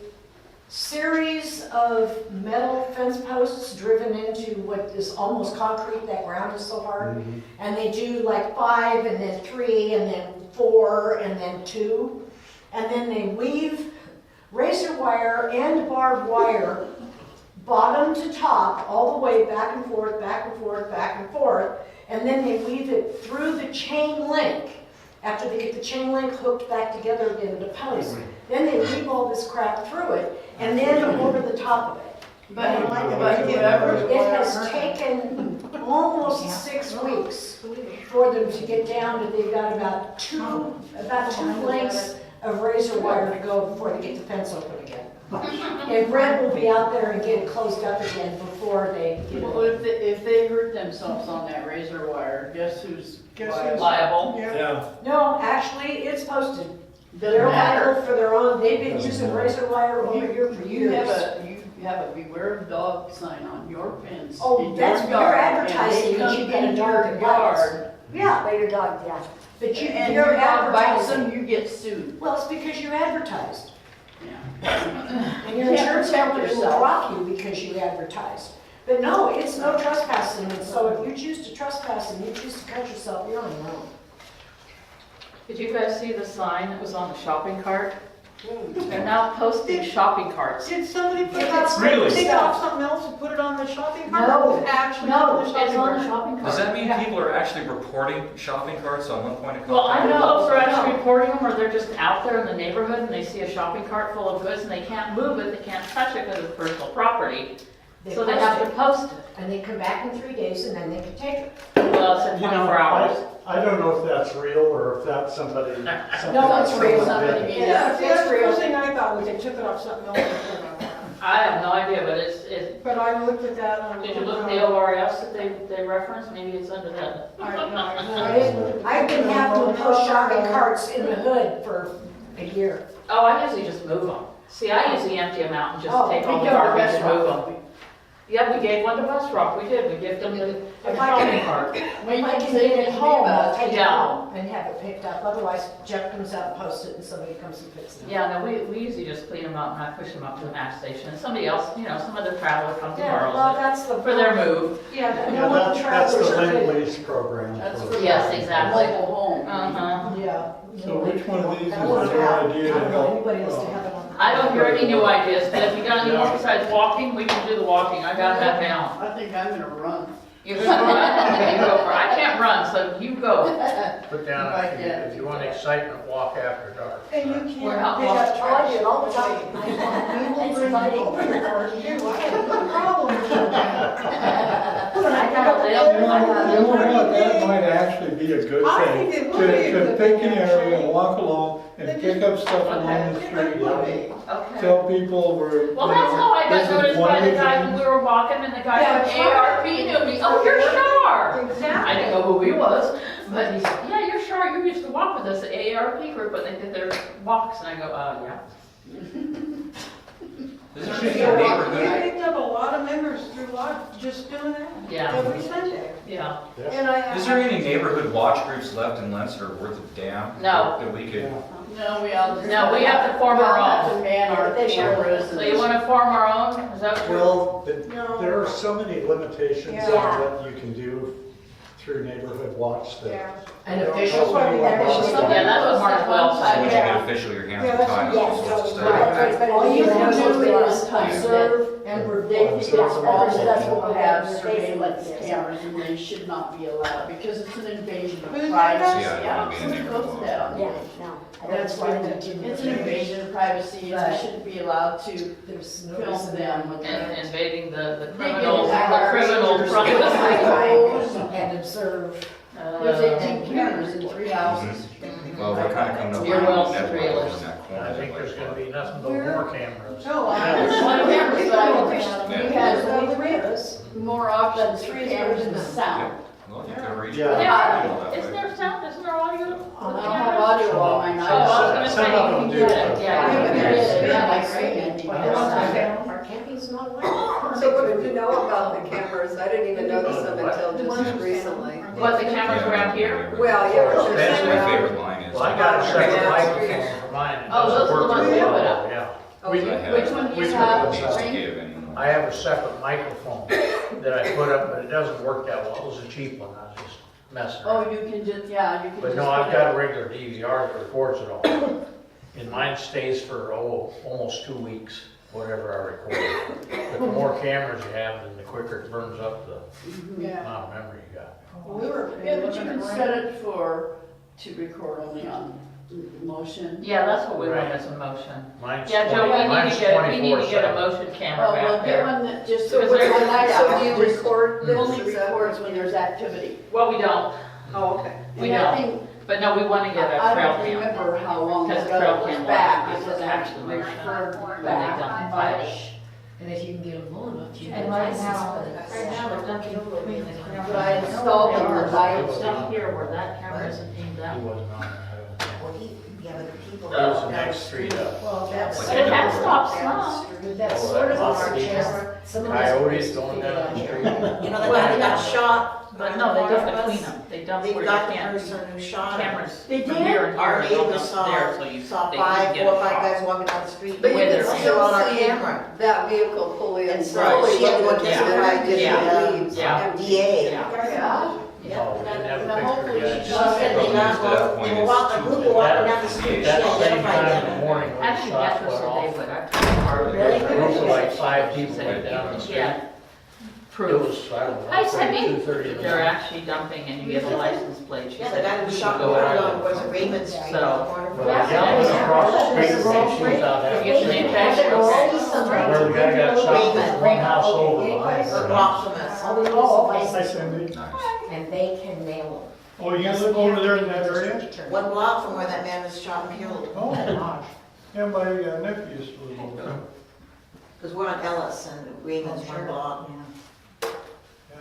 [SPEAKER 3] series of metal fence posts driven into what is almost concrete, that ground is so hard.
[SPEAKER 2] Mhm.
[SPEAKER 3] And they do like 5 and then 3 and then 4 and then 2. And then they weave razor wire and barbed wire, bottom to top, all the way back and forth, back and forth, back and forth. And then they weave it through the chain link. After they get the chain link hooked back together again at a post. Then they weave all this crap through it and then over the top of it.
[SPEAKER 5] But whatever.
[SPEAKER 3] It has taken almost 6 weeks for them to get down to, they've got about two lengths of razor wire to go before they get the fence open again. And Brent will be out there and get it closed up again before they get
[SPEAKER 5] Well,
[SPEAKER 3] it.
[SPEAKER 5] if they hurt themselves on that razor wire, guess who's
[SPEAKER 1] Liable.
[SPEAKER 11] Yeah.
[SPEAKER 3] No, actually, it's posted.
[SPEAKER 5] Doesn't
[SPEAKER 3] They're
[SPEAKER 5] matter.
[SPEAKER 3] liable for their own, they've been using razor wire over here for
[SPEAKER 5] You
[SPEAKER 3] years.
[SPEAKER 5] have a beware of dog sign on your fence.
[SPEAKER 3] Oh,
[SPEAKER 5] in
[SPEAKER 3] that's-
[SPEAKER 5] your
[SPEAKER 3] you're
[SPEAKER 5] yard,
[SPEAKER 3] advertising
[SPEAKER 5] and
[SPEAKER 3] that
[SPEAKER 5] they
[SPEAKER 3] you
[SPEAKER 5] come
[SPEAKER 3] get a
[SPEAKER 5] in
[SPEAKER 3] dog
[SPEAKER 5] your
[SPEAKER 3] that bites.
[SPEAKER 5] yard,
[SPEAKER 3] Yeah,
[SPEAKER 8] But your dog, yeah.
[SPEAKER 3] but
[SPEAKER 5] and
[SPEAKER 3] you're
[SPEAKER 5] your dog bites
[SPEAKER 3] advertising.
[SPEAKER 5] them, you get sued.
[SPEAKER 3] Well, it's because you advertised.
[SPEAKER 5] Yeah.
[SPEAKER 3] And your
[SPEAKER 5] You can't
[SPEAKER 3] insurance
[SPEAKER 5] protect
[SPEAKER 3] company will
[SPEAKER 5] yourself.
[SPEAKER 3] rock you because you advertised. But no, it's no trespassing, and so if you choose to trespass and you choose to cut yourself, you're on your own.
[SPEAKER 1] Did you guys see the sign that was on the shopping cart? They're now posting shopping carts.
[SPEAKER 5] Did somebody put
[SPEAKER 3] If
[SPEAKER 5] it
[SPEAKER 3] it's
[SPEAKER 5] on,
[SPEAKER 3] really
[SPEAKER 5] take
[SPEAKER 3] stuff.
[SPEAKER 5] off something else and put it on the shopping cart?
[SPEAKER 3] No.
[SPEAKER 5] Or it's actually
[SPEAKER 3] No,
[SPEAKER 5] on the
[SPEAKER 1] It's
[SPEAKER 5] shopping
[SPEAKER 1] on the
[SPEAKER 5] cart?
[SPEAKER 1] shopping cart.
[SPEAKER 10] Does that mean
[SPEAKER 1] Yeah.
[SPEAKER 10] people are actually reporting shopping carts on one point of contact?
[SPEAKER 1] Well, I don't know if they're actually reporting them or they're just out there in the neighborhood and they see a shopping cart full of goods and they can't move it, they can't touch it because it's personal property. So they have to post it.
[SPEAKER 3] And they come back in 3 days and then they can take it.
[SPEAKER 1] Well, it's in
[SPEAKER 2] You know,
[SPEAKER 1] 24 hours.
[SPEAKER 2] I don't know if that's real or if that's somebody.
[SPEAKER 3] No, it's real.
[SPEAKER 5] Somebody did.
[SPEAKER 3] Yeah,
[SPEAKER 5] Yeah,
[SPEAKER 3] it's real.
[SPEAKER 5] first thing I thought was they took it off something else and put it on that.
[SPEAKER 1] I have no idea, but it's,
[SPEAKER 5] But I looked at that on.
[SPEAKER 1] did you look at the ORS that they referenced? Maybe it's under that.
[SPEAKER 3] I've been having to post shopping carts in the hood for a year.
[SPEAKER 1] Oh, I usually just move them. See, I usually empty them out and just
[SPEAKER 3] Oh,
[SPEAKER 1] take
[SPEAKER 5] We
[SPEAKER 1] all
[SPEAKER 5] go
[SPEAKER 1] the
[SPEAKER 5] to the
[SPEAKER 1] garbage and move
[SPEAKER 5] restaurant.
[SPEAKER 1] them. Yeah, we gave one to Bus Rock, we did, we gave them the
[SPEAKER 3] If I
[SPEAKER 1] shopping
[SPEAKER 3] can-
[SPEAKER 1] cart.
[SPEAKER 3] If I can get it home, I'll take it
[SPEAKER 1] Yeah.
[SPEAKER 3] home and have it picked up. Otherwise, Jeff comes out and posts it and somebody comes and picks it up.
[SPEAKER 1] Yeah, no, we usually just clean them up and I push them up to the mass station. And somebody else, some other traveler comes and
[SPEAKER 3] Yeah, well,
[SPEAKER 1] borrows
[SPEAKER 3] that's the.
[SPEAKER 1] it for their move.
[SPEAKER 3] Yeah,
[SPEAKER 2] Yeah,
[SPEAKER 3] no one
[SPEAKER 2] that's
[SPEAKER 3] travelers
[SPEAKER 2] the
[SPEAKER 3] are
[SPEAKER 2] Lend
[SPEAKER 3] good.
[SPEAKER 2] Lease program.
[SPEAKER 5] That's
[SPEAKER 2] for-
[SPEAKER 5] for
[SPEAKER 1] Yes, exactly.
[SPEAKER 5] mobile home.
[SPEAKER 1] Uh-huh.
[SPEAKER 3] Yeah.
[SPEAKER 6] So which one of these is
[SPEAKER 3] I don't
[SPEAKER 6] a
[SPEAKER 3] have-
[SPEAKER 6] good idea
[SPEAKER 3] I
[SPEAKER 6] to
[SPEAKER 3] don't know
[SPEAKER 6] help?
[SPEAKER 3] anybody else to have it on.
[SPEAKER 1] I don't hear any new ideas, but if you got any more besides walking, we can do the walking. I got that down.
[SPEAKER 5] I think I'm gonna run.
[SPEAKER 1] You're gonna run? Okay, you go for it. I can't run, so you go.
[SPEAKER 9] Put down, if you want excitement, walk after dark.
[SPEAKER 3] And you
[SPEAKER 1] We're
[SPEAKER 3] can't
[SPEAKER 1] not
[SPEAKER 3] pick
[SPEAKER 1] walking.
[SPEAKER 3] up
[SPEAKER 8] Oh, I
[SPEAKER 3] trash.
[SPEAKER 8] do it all the time. It's exciting.
[SPEAKER 3] I have no problem with that.
[SPEAKER 1] I got a
[SPEAKER 6] You
[SPEAKER 1] little.
[SPEAKER 6] know what, that might actually be a good
[SPEAKER 7] I
[SPEAKER 6] thing.
[SPEAKER 7] think it would be a
[SPEAKER 6] To
[SPEAKER 7] good
[SPEAKER 6] pick
[SPEAKER 7] thing,
[SPEAKER 6] an area and
[SPEAKER 7] actually.
[SPEAKER 6] walk along and pick up stuff along the street.
[SPEAKER 1] Okay.
[SPEAKER 6] Tell people we're.
[SPEAKER 1] Well, that's how I
[SPEAKER 6] this
[SPEAKER 1] got
[SPEAKER 6] is
[SPEAKER 1] noticed
[SPEAKER 6] one
[SPEAKER 1] by the
[SPEAKER 6] of
[SPEAKER 1] guy
[SPEAKER 6] things.
[SPEAKER 1] when we were walking and the guy
[SPEAKER 3] Yeah,
[SPEAKER 1] from
[SPEAKER 3] Char.
[SPEAKER 1] ARP knew me. Oh, you're Char.
[SPEAKER 3] Exactly.
[SPEAKER 1] I didn't know who he was, but he said, yeah, you're Char. You used to walk with us at AARP group, but they did their walks. And I go, yeah.
[SPEAKER 10] Is there any neighborhood?
[SPEAKER 7] We picked up a lot of members through just doing that.
[SPEAKER 1] Yeah,
[SPEAKER 7] Every Sunday.
[SPEAKER 1] yeah.
[SPEAKER 3] And I.
[SPEAKER 10] Is there any neighborhood watch groups left in Lents that are worth a damn?
[SPEAKER 1] No.
[SPEAKER 10] That we could,
[SPEAKER 5] No, we all just.
[SPEAKER 1] No, we have to form our
[SPEAKER 5] We all have
[SPEAKER 1] own.
[SPEAKER 5] to man our cameras.
[SPEAKER 1] So you want to form our own? Is that what you're?
[SPEAKER 2] Well,
[SPEAKER 3] No.
[SPEAKER 2] there are so many limitations
[SPEAKER 3] Yeah.
[SPEAKER 2] on what you can do through Neighborhood Watch that.
[SPEAKER 3] Yeah.
[SPEAKER 1] An
[SPEAKER 2] I don't
[SPEAKER 1] official?
[SPEAKER 2] know if anyone wants to-
[SPEAKER 1] Yeah, that's what Mark Wells
[SPEAKER 10] so
[SPEAKER 1] said.
[SPEAKER 10] once you get official, your hands
[SPEAKER 3] Yeah,
[SPEAKER 10] are
[SPEAKER 3] that's
[SPEAKER 10] tied,
[SPEAKER 3] what-
[SPEAKER 10] all
[SPEAKER 3] yes,
[SPEAKER 10] sorts of
[SPEAKER 3] so-
[SPEAKER 10] stuff.
[SPEAKER 3] Right.
[SPEAKER 5] All you can do is
[SPEAKER 3] observe
[SPEAKER 5] observe
[SPEAKER 3] and
[SPEAKER 5] They
[SPEAKER 3] report.
[SPEAKER 5] think that's all
[SPEAKER 3] That's
[SPEAKER 5] that
[SPEAKER 3] what
[SPEAKER 5] will
[SPEAKER 3] we
[SPEAKER 5] have
[SPEAKER 3] have
[SPEAKER 5] surveillance
[SPEAKER 3] surveillance
[SPEAKER 5] cameras and they should not be allowed because it's an invasion of
[SPEAKER 7] Who's
[SPEAKER 5] privacy.
[SPEAKER 10] that? Yeah, I don't mean
[SPEAKER 5] it
[SPEAKER 10] it
[SPEAKER 5] goes
[SPEAKER 10] anymore.
[SPEAKER 5] down.
[SPEAKER 8] Yeah, no.
[SPEAKER 3] That's why I continue.
[SPEAKER 5] It's an invasion of privacy and we shouldn't be allowed to
[SPEAKER 3] There's no
[SPEAKER 5] film
[SPEAKER 3] reason
[SPEAKER 5] them with
[SPEAKER 1] And
[SPEAKER 5] their.
[SPEAKER 1] invading the
[SPEAKER 5] They
[SPEAKER 1] criminal,
[SPEAKER 5] get
[SPEAKER 1] the criminal
[SPEAKER 5] pictures.
[SPEAKER 1] privacy.
[SPEAKER 3] And observe.
[SPEAKER 5] There's 18 cameras in 3 houses.
[SPEAKER 10] Well, we're kind of coming up with
[SPEAKER 1] Your
[SPEAKER 10] a
[SPEAKER 1] Wells
[SPEAKER 10] network
[SPEAKER 1] trailers.
[SPEAKER 10] in that corner.
[SPEAKER 9] I think there's gonna be nothing but more cameras.
[SPEAKER 5] No, there's one camera, but I think we
[SPEAKER 3] There's
[SPEAKER 5] have
[SPEAKER 3] only 3 of us.
[SPEAKER 5] more options for cameras in the sound.
[SPEAKER 10] Well, you can reach.
[SPEAKER 2] Yeah.
[SPEAKER 10] out
[SPEAKER 1] Yeah,
[SPEAKER 10] that
[SPEAKER 1] isn't
[SPEAKER 10] way.
[SPEAKER 1] there sound, isn't there audio?
[SPEAKER 5] I don't have audio on my
[SPEAKER 1] Oh,
[SPEAKER 5] night.
[SPEAKER 1] I was gonna
[SPEAKER 2] Some
[SPEAKER 1] say,
[SPEAKER 2] of
[SPEAKER 1] you
[SPEAKER 2] them
[SPEAKER 1] can
[SPEAKER 2] do,
[SPEAKER 1] get it,
[SPEAKER 2] but-
[SPEAKER 1] yeah.
[SPEAKER 5] Yeah,
[SPEAKER 1] you can
[SPEAKER 5] it is.
[SPEAKER 1] get it.
[SPEAKER 5] Yeah, like Reagan.
[SPEAKER 3] Our camping's not allowed.
[SPEAKER 7] So what did you know about the cameras? I didn't even notice them until just recently.
[SPEAKER 1] What, the cameras around here?
[SPEAKER 7] Well, yeah,
[SPEAKER 9] Well,
[SPEAKER 7] we're
[SPEAKER 9] that's
[SPEAKER 7] just.
[SPEAKER 10] My favorite line is.
[SPEAKER 9] Well, I got a separate
[SPEAKER 7] Yeah.
[SPEAKER 9] microphone for mine. It
[SPEAKER 1] Oh, those
[SPEAKER 9] doesn't
[SPEAKER 1] are the
[SPEAKER 9] work
[SPEAKER 1] ones
[SPEAKER 9] very
[SPEAKER 1] we have it
[SPEAKER 9] well,
[SPEAKER 1] up.
[SPEAKER 9] yeah.
[SPEAKER 5] Which one do you
[SPEAKER 10] Which
[SPEAKER 5] have?
[SPEAKER 10] one needs to
[SPEAKER 5] Ring?
[SPEAKER 10] give anymore?
[SPEAKER 9] I have a separate microphone that I put up, but it doesn't work that well. It was a cheap one. I was just messing around.
[SPEAKER 5] Oh, you can just, yeah, you can
[SPEAKER 9] But
[SPEAKER 5] just.
[SPEAKER 9] no, I've
[SPEAKER 5] put
[SPEAKER 9] got
[SPEAKER 5] it-
[SPEAKER 9] a regular DVR that records it all. And mine stays for, almost 2 weeks, whatever I record. But the more cameras you have, then the quicker it burns up the
[SPEAKER 5] Yeah.
[SPEAKER 9] amount of memory you got.
[SPEAKER 5] We were, yeah, but you can set it to record only on motion.
[SPEAKER 1] Yeah, that's what we want
[SPEAKER 9] Right.
[SPEAKER 1] as a motion.
[SPEAKER 9] Mine's
[SPEAKER 1] Yeah, Joe, we need
[SPEAKER 9] mine's
[SPEAKER 1] to get, we need to get a
[SPEAKER 9] 24/7.
[SPEAKER 1] motion camera
[SPEAKER 5] Oh, well,
[SPEAKER 1] back
[SPEAKER 5] get
[SPEAKER 1] there.
[SPEAKER 5] one that just.
[SPEAKER 1] So is there-
[SPEAKER 7] So do you record this?
[SPEAKER 5] Only
[SPEAKER 7] Is that-
[SPEAKER 5] records when there's activity.
[SPEAKER 1] Well, we don't,
[SPEAKER 7] Oh, okay.
[SPEAKER 1] we
[SPEAKER 5] And I
[SPEAKER 1] don't,
[SPEAKER 5] think-
[SPEAKER 1] but no, we want to get a
[SPEAKER 5] I
[SPEAKER 1] trail
[SPEAKER 5] don't
[SPEAKER 1] cam.
[SPEAKER 5] remember how long
[SPEAKER 1] Because
[SPEAKER 5] ago
[SPEAKER 1] trail
[SPEAKER 5] it was
[SPEAKER 1] cam
[SPEAKER 5] back.
[SPEAKER 1] was
[SPEAKER 5] It was
[SPEAKER 1] attached to
[SPEAKER 5] actually
[SPEAKER 1] the motion.
[SPEAKER 5] referred
[SPEAKER 1] When they
[SPEAKER 5] back
[SPEAKER 1] done
[SPEAKER 5] by
[SPEAKER 1] flash.
[SPEAKER 3] And if you can get them low enough, you
[SPEAKER 1] And
[SPEAKER 3] can.
[SPEAKER 1] right now, there's nothing between the camera.
[SPEAKER 5] But I installed them,
[SPEAKER 1] There's
[SPEAKER 5] I-
[SPEAKER 1] stuff here where that camera isn't aimed
[SPEAKER 9] He
[SPEAKER 1] at.
[SPEAKER 9] wasn't on it, I don't think.
[SPEAKER 8] Well, yeah, but the people.
[SPEAKER 9] He was the next street up.
[SPEAKER 3] Well, that's.
[SPEAKER 10] Like
[SPEAKER 1] It has stopped some.
[SPEAKER 3] That's
[SPEAKER 9] Oh,
[SPEAKER 3] sort of
[SPEAKER 9] that's
[SPEAKER 3] our
[SPEAKER 9] awesome.
[SPEAKER 3] camera. Some of us
[SPEAKER 9] Coyotes
[SPEAKER 3] are
[SPEAKER 9] going down the
[SPEAKER 3] figured
[SPEAKER 9] street.
[SPEAKER 3] out.
[SPEAKER 8] You know, the guy that got shot.
[SPEAKER 1] But no, they dump between them. They dump
[SPEAKER 8] They've
[SPEAKER 1] where you
[SPEAKER 8] got the
[SPEAKER 1] can't.
[SPEAKER 8] person who shot him.
[SPEAKER 1] Cameras.
[SPEAKER 5] They
[SPEAKER 1] from
[SPEAKER 5] did?
[SPEAKER 1] here and here,
[SPEAKER 8] Our
[SPEAKER 1] and they'll
[SPEAKER 8] neighbor
[SPEAKER 1] dump there, so you,
[SPEAKER 8] saw
[SPEAKER 1] they
[SPEAKER 8] five,
[SPEAKER 1] can get
[SPEAKER 8] 4
[SPEAKER 1] a
[SPEAKER 8] or 5
[SPEAKER 1] shot.
[SPEAKER 8] guys walking down the street.
[SPEAKER 7] But you
[SPEAKER 1] When
[SPEAKER 7] can
[SPEAKER 1] they're
[SPEAKER 7] still
[SPEAKER 8] on our
[SPEAKER 7] see
[SPEAKER 8] camera.
[SPEAKER 7] that vehicle fully and
[SPEAKER 8] And so
[SPEAKER 7] slowly.
[SPEAKER 8] she had to go
[SPEAKER 7] when it
[SPEAKER 8] testify to the,
[SPEAKER 1] Yeah.
[SPEAKER 7] leaves.
[SPEAKER 1] Yeah.
[SPEAKER 8] DA.
[SPEAKER 1] Yeah.
[SPEAKER 5] Yeah.
[SPEAKER 9] Oh, we didn't have
[SPEAKER 5] Now,
[SPEAKER 9] a
[SPEAKER 5] hopefully
[SPEAKER 9] picture
[SPEAKER 5] she
[SPEAKER 9] yet.
[SPEAKER 8] She said they got,
[SPEAKER 10] At that point,
[SPEAKER 8] they were walking, a group were walking down the street, she
[SPEAKER 9] That same
[SPEAKER 8] identified
[SPEAKER 9] time in
[SPEAKER 8] them.
[SPEAKER 9] the morning when the
[SPEAKER 1] Actually,
[SPEAKER 9] shots
[SPEAKER 1] Jethro
[SPEAKER 9] went
[SPEAKER 1] said they
[SPEAKER 9] off.
[SPEAKER 1] would. I told her.
[SPEAKER 8] Really?
[SPEAKER 9] A group of like 5 people went down the street.
[SPEAKER 1] Yeah.
[SPEAKER 9] It
[SPEAKER 1] Proof.
[SPEAKER 9] was, I don't know,
[SPEAKER 1] I said, maybe
[SPEAKER 9] 2:30 in the
[SPEAKER 1] they're
[SPEAKER 9] morning.
[SPEAKER 1] actually dumping and you get a license plate. She
[SPEAKER 8] Yeah, the
[SPEAKER 1] said,
[SPEAKER 8] guy who
[SPEAKER 1] "We
[SPEAKER 8] shot
[SPEAKER 1] should
[SPEAKER 8] me
[SPEAKER 1] go around."
[SPEAKER 8] on was a Raymond Street.
[SPEAKER 1] So-
[SPEAKER 8] on the corner.
[SPEAKER 9] Well, the gal was across the street from me, she was out
[SPEAKER 1] You
[SPEAKER 9] having
[SPEAKER 1] get your name tag?
[SPEAKER 8] There was
[SPEAKER 1] Okay.
[SPEAKER 8] always some
[SPEAKER 9] where the guy got shot from one house over behind
[SPEAKER 8] or
[SPEAKER 9] her.
[SPEAKER 8] blocks from us.
[SPEAKER 2] Hi, Cindy.
[SPEAKER 10] Nice.
[SPEAKER 3] And they can nail
[SPEAKER 6] Oh, you live over there in that area?
[SPEAKER 3] them.
[SPEAKER 8] 1 block from where that man was shot and killed.
[SPEAKER 6] Oh, yeah, my nephew used to live over there.
[SPEAKER 8] Because we're on Ellis and Raymond's 1 block.
[SPEAKER 6] Yeah.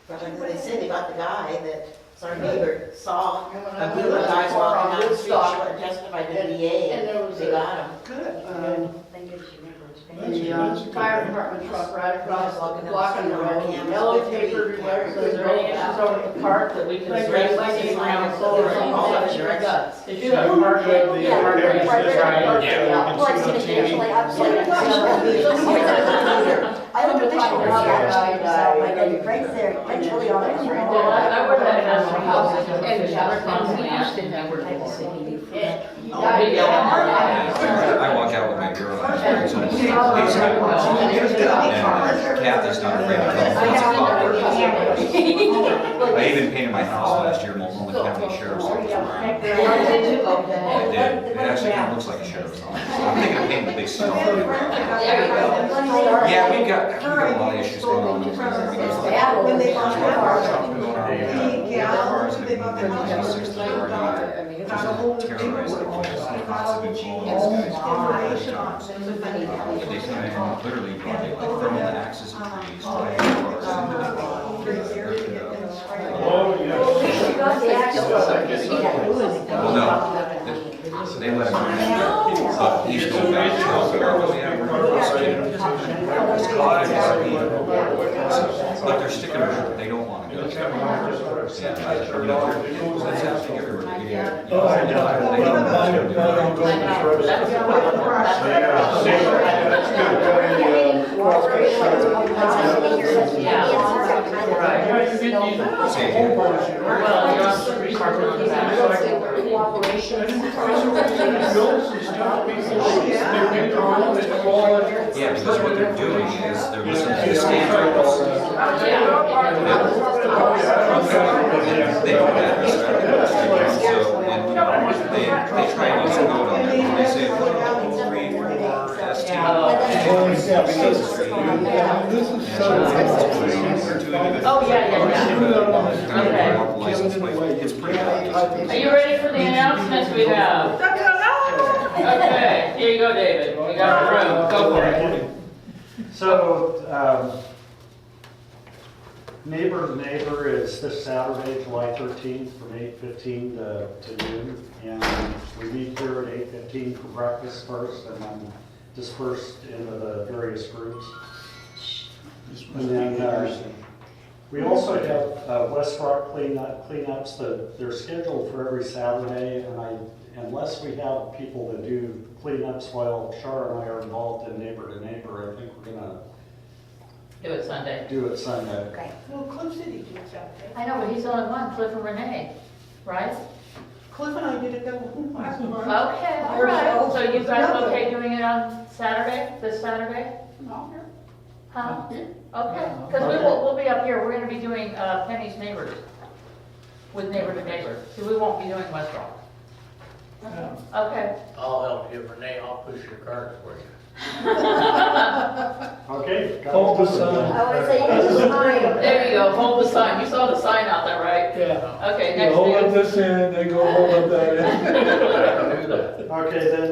[SPEAKER 8] But like they said, they got the guy that our neighbor saw
[SPEAKER 5] And when
[SPEAKER 8] a
[SPEAKER 5] I
[SPEAKER 8] group
[SPEAKER 5] was
[SPEAKER 8] of guys
[SPEAKER 5] before
[SPEAKER 8] walking
[SPEAKER 5] on
[SPEAKER 8] down the street,
[SPEAKER 5] Woodstock,
[SPEAKER 8] showing testified to the
[SPEAKER 5] and
[SPEAKER 8] DA,
[SPEAKER 5] there was
[SPEAKER 8] they
[SPEAKER 5] a-
[SPEAKER 8] got him.
[SPEAKER 5] Good.
[SPEAKER 8] Thank you, she remembers.
[SPEAKER 5] The fire department truck right across the block on the road, yellow paper,
[SPEAKER 1] So is there any issues over at the park that we can address this around solar and all that? Sure it does. Did you have a park rate?
[SPEAKER 8] Yeah, well, it's gonna eventually, I'm saying, I don't think so, like, right there, eventually on it.
[SPEAKER 1] Well, I would have asked for houses and shower constantly asking them where people see me.
[SPEAKER 10] I walk out with my girl and Kathy's not afraid to come. I even painted my house last year, Multnomah County Sheriff's Office. I did. It actually kind of looks like a sheriff's office. I'm thinking of painting a big snow. Yeah, we've got a lot of issues going on over there.
[SPEAKER 7] When they
[SPEAKER 10] There's
[SPEAKER 7] bought
[SPEAKER 10] a lot of cars
[SPEAKER 7] the
[SPEAKER 10] out going on. Cars that have been 60 just terrorizing the place. I've been calling these guys for times. They come in, literally, like throwing the axes and trees, driving cars into the well, no, they let him in, but he's going back to California. But they're sticking around, they don't want to go. Yeah, that's happening everywhere.
[SPEAKER 1] Well, you're on the carpet on the
[SPEAKER 10] Yeah, because what they're doing is they're listening to the standards. They don't address that. So, and they try and use a code on it. They say 3, 4, ST.
[SPEAKER 6] Yeah, because this is so.
[SPEAKER 1] Oh, yeah.
[SPEAKER 10] It's pretty obvious.
[SPEAKER 1] Are you ready for the announcements we have? Okay, here you go, David. We got the room. Go for it.
[SPEAKER 2] So, Neighbor to Neighbor is this Saturday, July 13th, from 8:15 to noon. And we meet here at 8:15 for breakfast first, and then dispersed into the various groups. And then we also have West Rock cleanups that they're scheduled for every Saturday, and unless we have people that do cleanups while Char and I are involved in Neighbor to Neighbor, I think we're gonna
[SPEAKER 1] Do it Sunday.
[SPEAKER 2] do it Sunday.
[SPEAKER 8] Okay.
[SPEAKER 7] Well, Cliff City did Saturday.
[SPEAKER 1] I know, but he's the only one, Cliff and Renee, right?
[SPEAKER 7] Cliff and I did it last month.
[SPEAKER 1] Okay, all right. So you guys okay doing it on Saturday, this Saturday? Huh? Okay, because we'll be up here, we're gonna be doing Penny's Neighbors with Neighbor to Neighbor. See, we won't be doing West Rock. Okay.
[SPEAKER 9] I'll help you, Renee, I'll push your cart for you.
[SPEAKER 2] Okay.
[SPEAKER 6] Hold the sign.
[SPEAKER 8] I would say you just sign.
[SPEAKER 1] There you go, hold the sign. You saw the sign out there, right?
[SPEAKER 6] Yeah.
[SPEAKER 1] Okay,
[SPEAKER 6] You
[SPEAKER 1] next
[SPEAKER 6] hold up
[SPEAKER 1] thing.
[SPEAKER 6] this end, they go hold up that end.
[SPEAKER 9] I can do that.
[SPEAKER 2] Okay, then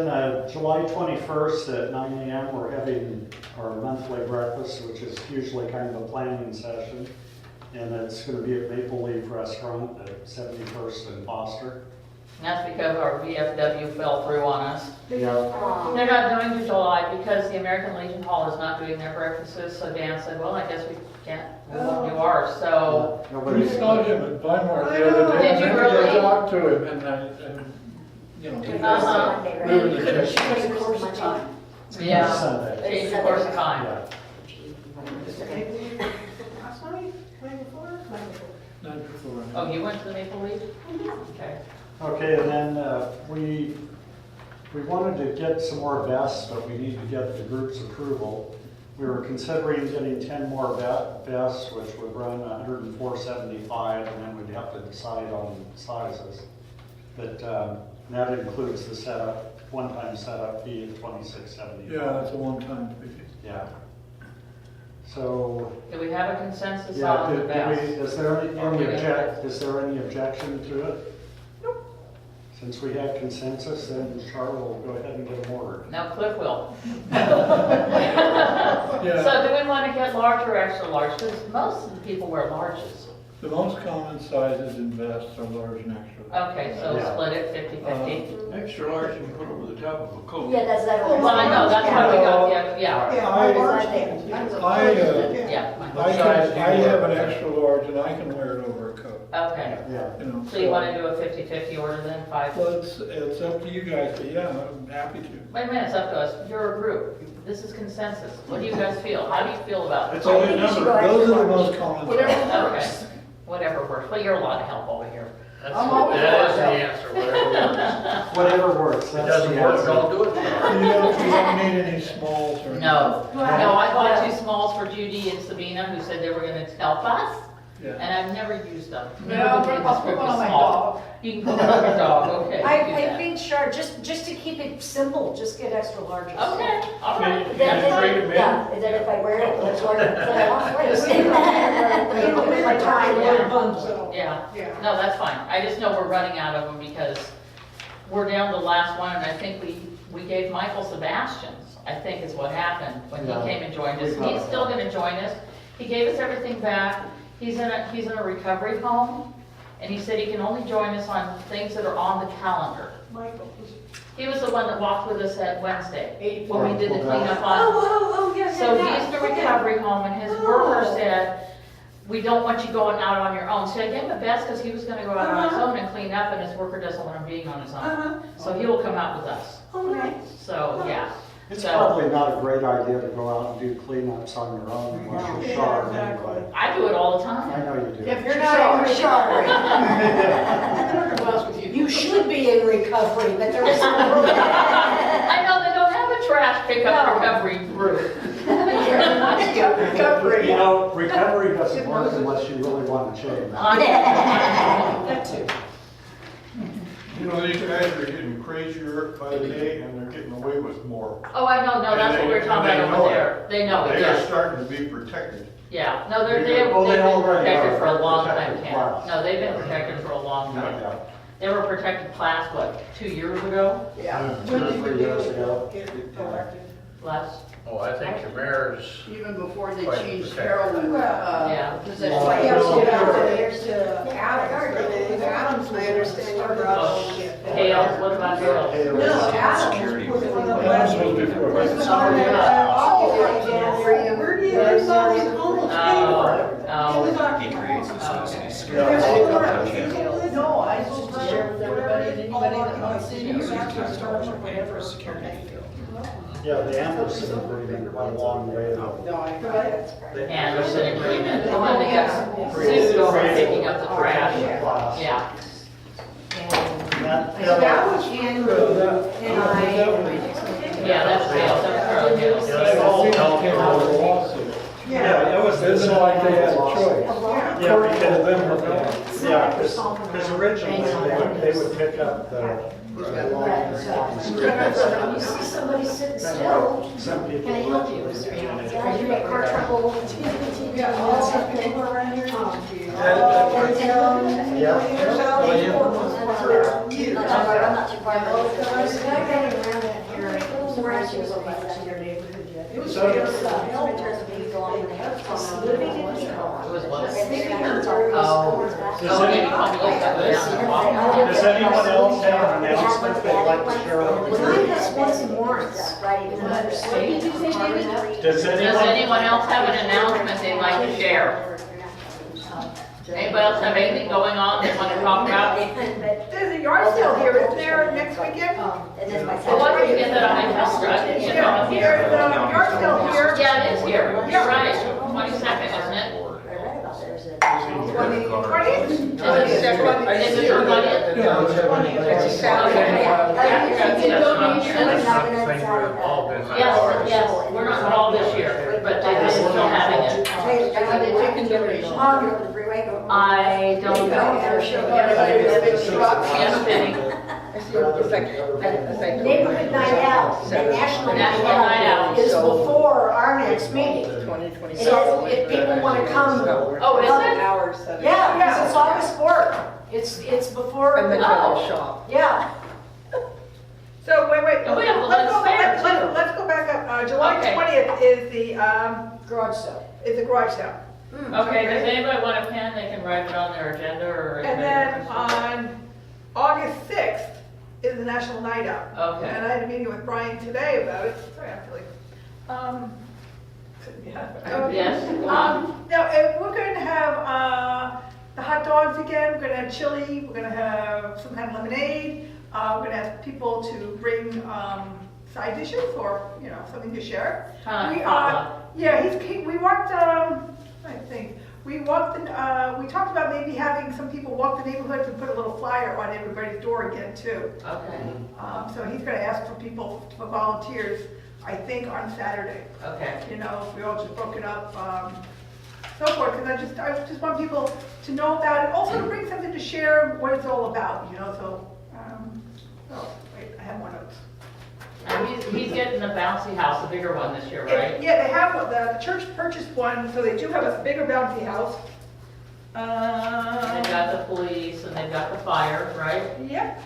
[SPEAKER 2] July 21st at 9 a.m. we're having our monthly breakfast, which is usually kind of a planning session. And it's going to be at Maple Leaf Restaurant at 71st and Foster.
[SPEAKER 1] And that's because our VFW fell through on us.
[SPEAKER 2] Yeah.
[SPEAKER 1] They're not doing July because the American Legion Hall is not doing their breakfasts, so Dan said, well, I guess we won't do ours, so.
[SPEAKER 6] We saw him at Weimar the other day.
[SPEAKER 1] Did you really?
[SPEAKER 6] I talked to him and you know, he
[SPEAKER 1] Uh-huh.
[SPEAKER 6] we were in the
[SPEAKER 8] Could've
[SPEAKER 6] kitchen.
[SPEAKER 8] changed the course of time.
[SPEAKER 1] Yeah,
[SPEAKER 2] Sunday.
[SPEAKER 1] change the course of time.
[SPEAKER 2] Yeah.
[SPEAKER 7] Last night, night before.
[SPEAKER 6] Night before.
[SPEAKER 1] Oh, you went to the Maple Leaf? Okay.
[SPEAKER 2] Okay, and then we wanted to get some more vests, but we need to get the group's approval. We were considering getting 10 more vests, which would run $104.75, and then we'd have to decide on sizes. But that includes the setup, one-time setup fee of $26.75.
[SPEAKER 6] Yeah, it's a one-time fee.
[SPEAKER 2] Yeah. So,
[SPEAKER 1] Do we have a consensus
[SPEAKER 2] yeah,
[SPEAKER 1] on the best?
[SPEAKER 2] is there any objection to it? Nope. Since we have consensus, then Charlie will go ahead and get them ordered.
[SPEAKER 1] Now Cliff will.
[SPEAKER 6] Yeah.
[SPEAKER 1] So do we want to get large or extra large? Because most of the people wear larges.
[SPEAKER 6] The most common sizes in vests are large and extra.
[SPEAKER 1] Okay, so
[SPEAKER 2] Yeah.
[SPEAKER 1] split it 50/50.
[SPEAKER 4] Extra large you can put over the top of a coat.
[SPEAKER 8] Yeah, that's that.
[SPEAKER 1] Well, I know, that's what we got, yeah,
[SPEAKER 3] Yeah,
[SPEAKER 6] I-
[SPEAKER 3] my large
[SPEAKER 8] I-
[SPEAKER 3] pants.
[SPEAKER 1] yeah.
[SPEAKER 6] I have an extra large and I can wear it over a coat,
[SPEAKER 1] Okay,
[SPEAKER 2] Yeah.
[SPEAKER 6] you know.
[SPEAKER 1] so you wanna do a 50/50 order then, 5?
[SPEAKER 6] Well, it's up to you guys, but yeah, I'm happy to.
[SPEAKER 1] Wait a minute, it's up to us, you're a group, this is consensus, what do you guys feel, how do you feel about it?
[SPEAKER 4] It's only a number.
[SPEAKER 6] Those are the most common.
[SPEAKER 1] Okay, whatever works, well, you're a lot of help over here.
[SPEAKER 9] That's,
[SPEAKER 3] I'm always
[SPEAKER 9] that is the
[SPEAKER 3] like
[SPEAKER 9] answer, whatever works.
[SPEAKER 2] Whatever works.
[SPEAKER 9] If it
[SPEAKER 2] that's
[SPEAKER 9] doesn't
[SPEAKER 2] the
[SPEAKER 9] work,
[SPEAKER 2] answer.
[SPEAKER 9] don't do it.
[SPEAKER 6] You don't need any smalls or anything.
[SPEAKER 1] No, I bought 2 smalls for Judy and Sabina, who said they were gonna help us,
[SPEAKER 6] Yeah.
[SPEAKER 1] and I've never used them.
[SPEAKER 3] No,
[SPEAKER 1] Never been
[SPEAKER 3] I'll
[SPEAKER 1] this
[SPEAKER 3] put
[SPEAKER 1] group
[SPEAKER 3] one
[SPEAKER 1] of
[SPEAKER 3] on my
[SPEAKER 1] small.
[SPEAKER 3] dog.
[SPEAKER 1] You can put one on your dog, okay. do
[SPEAKER 3] I
[SPEAKER 1] that.
[SPEAKER 3] think, sure, just to keep it simple, just get extra larges.
[SPEAKER 1] Okay, all right.
[SPEAKER 8] Then,
[SPEAKER 1] That's
[SPEAKER 4] Trade 'em in.
[SPEAKER 8] yeah, and then if I wear it, it's large, then I want place.
[SPEAKER 3] In the wintertime, we're bundled.
[SPEAKER 1] Yeah,
[SPEAKER 3] Yeah.
[SPEAKER 1] no, that's fine. I just know we're running out of them because we're down to the last one, and I think we gave Michael Sebastian's, I think is what happened when he
[SPEAKER 2] Yeah.
[SPEAKER 1] came and joined us. He's still gonna join us. He gave us everything back. He's in a recovery home, and he said he can only join us on things that are on the calendar.
[SPEAKER 3] Michael.
[SPEAKER 1] He was the one that walked with us at Wednesday,
[SPEAKER 3] 84.
[SPEAKER 1] when we did the cleanup on.
[SPEAKER 3] Oh, yeah,
[SPEAKER 1] So he's in a recovery home, and his worker said, we don't want you going out on your own. So I gave him a vest because he was gonna go out on his own and clean up, and his worker doesn't want him being on his own. So he will come out with us.
[SPEAKER 3] Oh, nice.
[SPEAKER 1] So, yeah.
[SPEAKER 2] It's
[SPEAKER 1] So-
[SPEAKER 2] probably not a great idea to go out and do cleanups on your own unless
[SPEAKER 3] Yeah,
[SPEAKER 2] you're sharp
[SPEAKER 3] exactly.
[SPEAKER 2] anyway.
[SPEAKER 1] I do it all the
[SPEAKER 2] I
[SPEAKER 1] time.
[SPEAKER 2] know you do.
[SPEAKER 3] If you're not in recovery.
[SPEAKER 5] You
[SPEAKER 3] You should be in recovery, but there isn't a room.
[SPEAKER 1] I know they don't have a trash pickup
[SPEAKER 3] No.
[SPEAKER 1] recovery group.
[SPEAKER 3] Recovery.
[SPEAKER 2] You know, recovery doesn't work unless you really want to change.
[SPEAKER 3] That too.
[SPEAKER 4] You know, these guys are getting crazier by the day and they're getting away with more.
[SPEAKER 1] Oh, I know, no, that's what we were talking
[SPEAKER 4] And they
[SPEAKER 1] about
[SPEAKER 4] know
[SPEAKER 1] over
[SPEAKER 4] it.
[SPEAKER 1] there. They know it,
[SPEAKER 4] They are
[SPEAKER 1] yeah.
[SPEAKER 4] starting to be protected.
[SPEAKER 1] Yeah, no, they've
[SPEAKER 2] Well, they
[SPEAKER 1] been
[SPEAKER 2] already
[SPEAKER 1] protected
[SPEAKER 2] are.
[SPEAKER 1] for a long time,
[SPEAKER 2] Protected
[SPEAKER 1] Ken.
[SPEAKER 2] class.
[SPEAKER 1] No, they've been protected for a long
[SPEAKER 2] No
[SPEAKER 1] time.
[SPEAKER 2] doubt.
[SPEAKER 1] They were protected class, what, 2 years ago?
[SPEAKER 3] Yeah.
[SPEAKER 2] 2 or 3 years ago.
[SPEAKER 3] Get elected.
[SPEAKER 1] Less?
[SPEAKER 9] Oh, I think your mayor's,
[SPEAKER 5] Even before they
[SPEAKER 9] Quite
[SPEAKER 5] changed
[SPEAKER 9] protected.
[SPEAKER 5] heroin,
[SPEAKER 1] Yeah.
[SPEAKER 5] possession.
[SPEAKER 2] Well,
[SPEAKER 3] Yeah,
[SPEAKER 2] no,
[SPEAKER 3] so
[SPEAKER 2] no.
[SPEAKER 3] there's Adams, I understand your brother.
[SPEAKER 1] Hale, what about Hale?
[SPEAKER 3] No,
[SPEAKER 10] Security.
[SPEAKER 3] Adams was one of the
[SPEAKER 6] Adams
[SPEAKER 3] best.
[SPEAKER 6] was before.
[SPEAKER 3] Was the one that occupied down there. Where do you get all these homeless people?
[SPEAKER 1] Oh,
[SPEAKER 10] He creates those things.
[SPEAKER 3] There's four.
[SPEAKER 10] Yeah.
[SPEAKER 3] No, I just
[SPEAKER 5] Share with everybody and anybody that wants to use it.
[SPEAKER 2] Yeah, the Anderson agreement went a long way though.
[SPEAKER 1] Anderson agreement, the one that got sued over picking up the trash. Yeah.
[SPEAKER 3] That was Andrew and I.
[SPEAKER 1] Yeah, that's Hale, that's Charlie Hale.
[SPEAKER 2] Yeah, all
[SPEAKER 6] Came
[SPEAKER 2] helped.
[SPEAKER 6] out of a lawsuit.
[SPEAKER 2] Yeah, it was.
[SPEAKER 6] It's not like they had a choice.
[SPEAKER 2] Yeah,
[SPEAKER 6] Court
[SPEAKER 2] because
[SPEAKER 6] told them to go.
[SPEAKER 2] Yeah, because originally they would pick up the lawn on the street.
[SPEAKER 3] You see somebody sitting still,
[SPEAKER 2] Some people.
[SPEAKER 3] can I help you?
[SPEAKER 8] Yeah, you make car trouble.
[SPEAKER 3] Yeah, all the people around here.
[SPEAKER 2] Yeah.
[SPEAKER 8] I'm not too far.
[SPEAKER 3] There's a guy running around that area.
[SPEAKER 8] More issues will be in your neighborhood yet.
[SPEAKER 3] It was
[SPEAKER 2] So-
[SPEAKER 3] just,
[SPEAKER 8] Winters will be going.
[SPEAKER 3] living in here.
[SPEAKER 1] It was what?
[SPEAKER 8] Oh.
[SPEAKER 1] Oh, maybe come look up there.
[SPEAKER 2] Does anyone else have an announcement they'd like to share?
[SPEAKER 3] Mine has once and warrants.
[SPEAKER 8] Right, even though there's.
[SPEAKER 3] What did you say, David?
[SPEAKER 2] Does
[SPEAKER 1] Does
[SPEAKER 2] anyone?
[SPEAKER 1] anyone else have an announcement they'd like to share? Anybody else have anything going on they want to talk about?
[SPEAKER 3] There's a yard sale here, isn't there, next weekend?
[SPEAKER 8] And then my.
[SPEAKER 1] Well, why don't you get that on my calendar? I didn't get it on here.
[SPEAKER 3] There's a yard sale here.
[SPEAKER 1] Yeah, it is here. You're right. 22nd, isn't it?
[SPEAKER 8] I read about there's a.
[SPEAKER 3] 20?
[SPEAKER 1] Is it your budget?
[SPEAKER 5] It's a Saturday.
[SPEAKER 1] Yes, yes, we're not all this year, but they are still having it. I don't know. Yes, Penny.
[SPEAKER 3] Neighborhood night out, the National
[SPEAKER 1] National Night Out.
[SPEAKER 3] is before our next meeting.
[SPEAKER 5] 2020.
[SPEAKER 3] So if people want to come,
[SPEAKER 1] Oh, is it?
[SPEAKER 5] Hours.
[SPEAKER 3] yeah, because it's August 4th. It's before,
[SPEAKER 1] Oh.
[SPEAKER 5] shop.
[SPEAKER 3] yeah.
[SPEAKER 12] So, wait,
[SPEAKER 1] And we have the
[SPEAKER 12] let's go
[SPEAKER 1] Lents
[SPEAKER 12] back,
[SPEAKER 1] Fair, too.
[SPEAKER 12] let's go back up. July
[SPEAKER 1] Okay.
[SPEAKER 12] 20th is the,
[SPEAKER 3] Garage sale.
[SPEAKER 12] garage sale.
[SPEAKER 1] Okay, does anybody want a pen? They can write it on their agenda or.
[SPEAKER 12] And then on August 6th is the National Night Out.
[SPEAKER 1] Okay.
[SPEAKER 12] And I had a meeting with Brian today about it. Sorry, I'm feeling.
[SPEAKER 1] Yes, go on.
[SPEAKER 12] Now, we're going to have the hot dogs again. We're going to have chili. We're going to have some kind of lemonade. We're going to have people to bring side dishes or, you know, something to share. We walked, I think, we talked about maybe having some people walk the neighborhood and put a little flyer on everybody's door again, too.
[SPEAKER 1] Okay,
[SPEAKER 12] So he's going to ask for people, for volunteers, I think, on Saturday.
[SPEAKER 1] okay.
[SPEAKER 12] You know, if we all just broke it up, so forth, because I just want people to know about it, also to bring something to share what it's all about, you know, wait, I have more notes.
[SPEAKER 1] And he's getting the bouncy house, the bigger one this year, right?
[SPEAKER 12] Yeah, they have, the church purchased one, so they do have a bigger bouncy house.
[SPEAKER 1] They've got the police and they've got the fire, right?
[SPEAKER 12] Yep.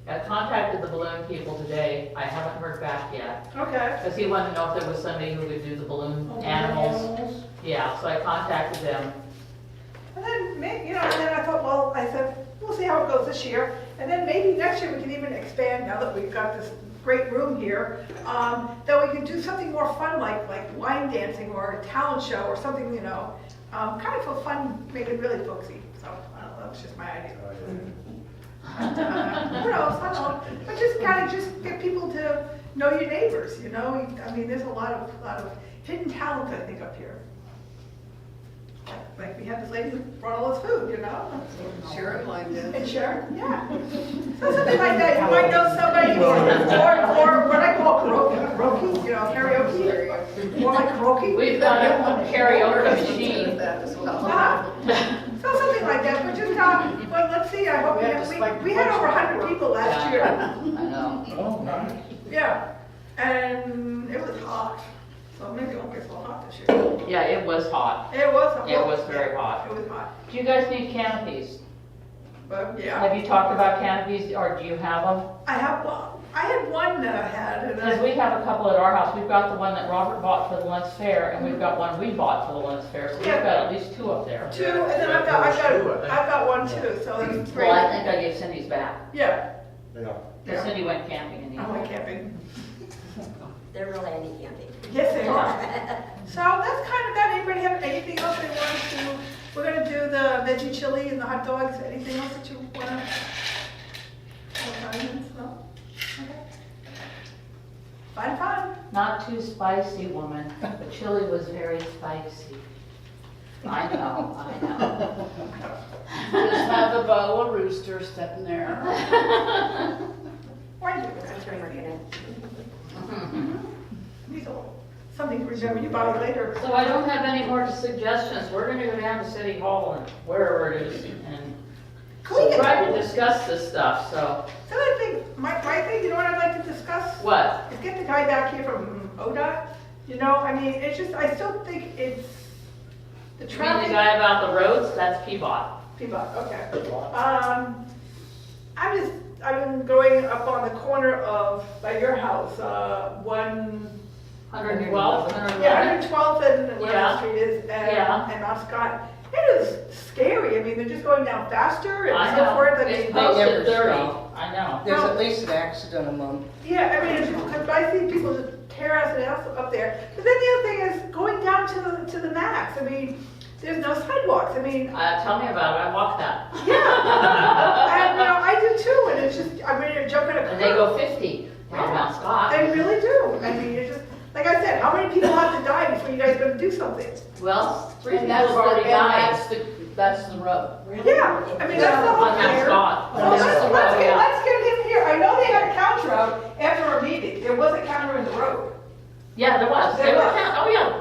[SPEAKER 1] I contacted the balloon people today. I haven't heard back yet.
[SPEAKER 12] Okay.
[SPEAKER 1] Because he wanted to know if there was somebody who could do the balloon animals. Yeah, so I contacted them.
[SPEAKER 12] And then, and then I thought, well, I said, we'll see how it goes this year. And then maybe next year we can even expand, now that we've got this great room here, that we can do something more fun, like line dancing or a talent show or something, you know, kind of for fun, make it really folksy. So, I don't know, that's just my idea. Who knows, I don't know. But just kind of just get people to know your neighbors, you know? I mean, there's a lot of hidden talent, I think, up here. Like we had this lady who brought all this food, you know?
[SPEAKER 7] Sharon liked it.
[SPEAKER 12] And Sharon, yeah. So something like that. You might know somebody, or what I call karaoke, you know, karaoke. More like karaoke.
[SPEAKER 1] We've got a karaoke machine.
[SPEAKER 7] That as well.
[SPEAKER 12] So something like that, but just, well, let's see, I hope we had over 100 people last year.
[SPEAKER 1] I know.
[SPEAKER 6] Oh, nice.
[SPEAKER 12] Yeah, and it was hot, so maybe it won't get so hot this year.
[SPEAKER 1] Yeah, it was hot.
[SPEAKER 12] It was hot.
[SPEAKER 1] It was very hot.
[SPEAKER 12] It was hot,
[SPEAKER 1] Do you guys need canopies?
[SPEAKER 12] but yeah.
[SPEAKER 1] Have you talked about canopies, or do you have them?
[SPEAKER 12] I had one that I had, and
[SPEAKER 1] Because we have a couple at our house. We've got the one that Robert bought for the Lents Fair, and we've got one we bought for the Lents Fair, so we've got at least two up there.
[SPEAKER 12] two, and then I've got one too, so that's great.
[SPEAKER 1] Well, I think I gave Cindy's back.
[SPEAKER 12] Yeah,
[SPEAKER 2] Yeah.
[SPEAKER 1] Because Cindy went camping in the
[SPEAKER 12] I went
[SPEAKER 1] evening.
[SPEAKER 12] camping.
[SPEAKER 8] They're really anti-camping.
[SPEAKER 12] Yes, they are. So that's kind of that. Anybody have anything else they want to? We're gonna do the veggie chili and the hot dogs. Anything else that you wanna? No? Okay. Fun.
[SPEAKER 1] Not too spicy, woman. The chili was very spicy. I know.
[SPEAKER 5] Just have the boa rooster sitting there.
[SPEAKER 12] Why do
[SPEAKER 8] That's
[SPEAKER 12] that?
[SPEAKER 8] right, Martina.
[SPEAKER 12] These are something to remember you buy later.
[SPEAKER 1] So I don't have any more suggestions. We're gonna go down to City Hall and wherever it is and
[SPEAKER 12] Can we get-
[SPEAKER 1] try to discuss this stuff, so.
[SPEAKER 12] So I think, my thing, you know what I'd like to discuss?
[SPEAKER 1] What?
[SPEAKER 12] Is get the guy back here from ODOT. You know, I mean, it's just, I still think it's the
[SPEAKER 1] You mean
[SPEAKER 12] traffic.
[SPEAKER 1] the guy about the roads? That's Peabody.
[SPEAKER 12] Peabody, okay. I've been going up on the corner of, by your house,
[SPEAKER 1] 112,
[SPEAKER 12] 112th and where
[SPEAKER 1] Yeah.
[SPEAKER 12] the street is,
[SPEAKER 1] Yeah.
[SPEAKER 12] and Mount Scott. It is scary. I mean, they're just going down faster
[SPEAKER 1] I
[SPEAKER 12] and so forth.
[SPEAKER 1] know.
[SPEAKER 12] I
[SPEAKER 1] It's
[SPEAKER 12] mean,
[SPEAKER 1] posted
[SPEAKER 5] never
[SPEAKER 1] 30.
[SPEAKER 5] stop.
[SPEAKER 1] I know.
[SPEAKER 5] There's at least an accident a month.
[SPEAKER 12] yeah, I mean, it's just, I see people just tear us up there. But then the other thing is going down to the max. I mean, there's no sidewalks. I mean,
[SPEAKER 1] Tell me about it. I walk that.
[SPEAKER 12] yeah. And I do too. And it's just, I mean, you're jumping a
[SPEAKER 1] And they go 50 down Mount Scott.
[SPEAKER 12] They really do. I mean, you're just, like I said, how many people have to die before you guys are going to do something?
[SPEAKER 1] Well, 3
[SPEAKER 5] And
[SPEAKER 1] people
[SPEAKER 5] that's
[SPEAKER 1] have already died.
[SPEAKER 5] That's the rub.
[SPEAKER 12] Yeah, I mean, that's the whole
[SPEAKER 1] On Mount
[SPEAKER 12] thing.
[SPEAKER 1] Scott.
[SPEAKER 12] So let's
[SPEAKER 1] Yeah.
[SPEAKER 12] get him here. I know they had a counter out after our meeting. There was a counter in the road.
[SPEAKER 1] Yeah, there was.
[SPEAKER 12] There
[SPEAKER 1] They were
[SPEAKER 12] was.
[SPEAKER 1] oh yeah,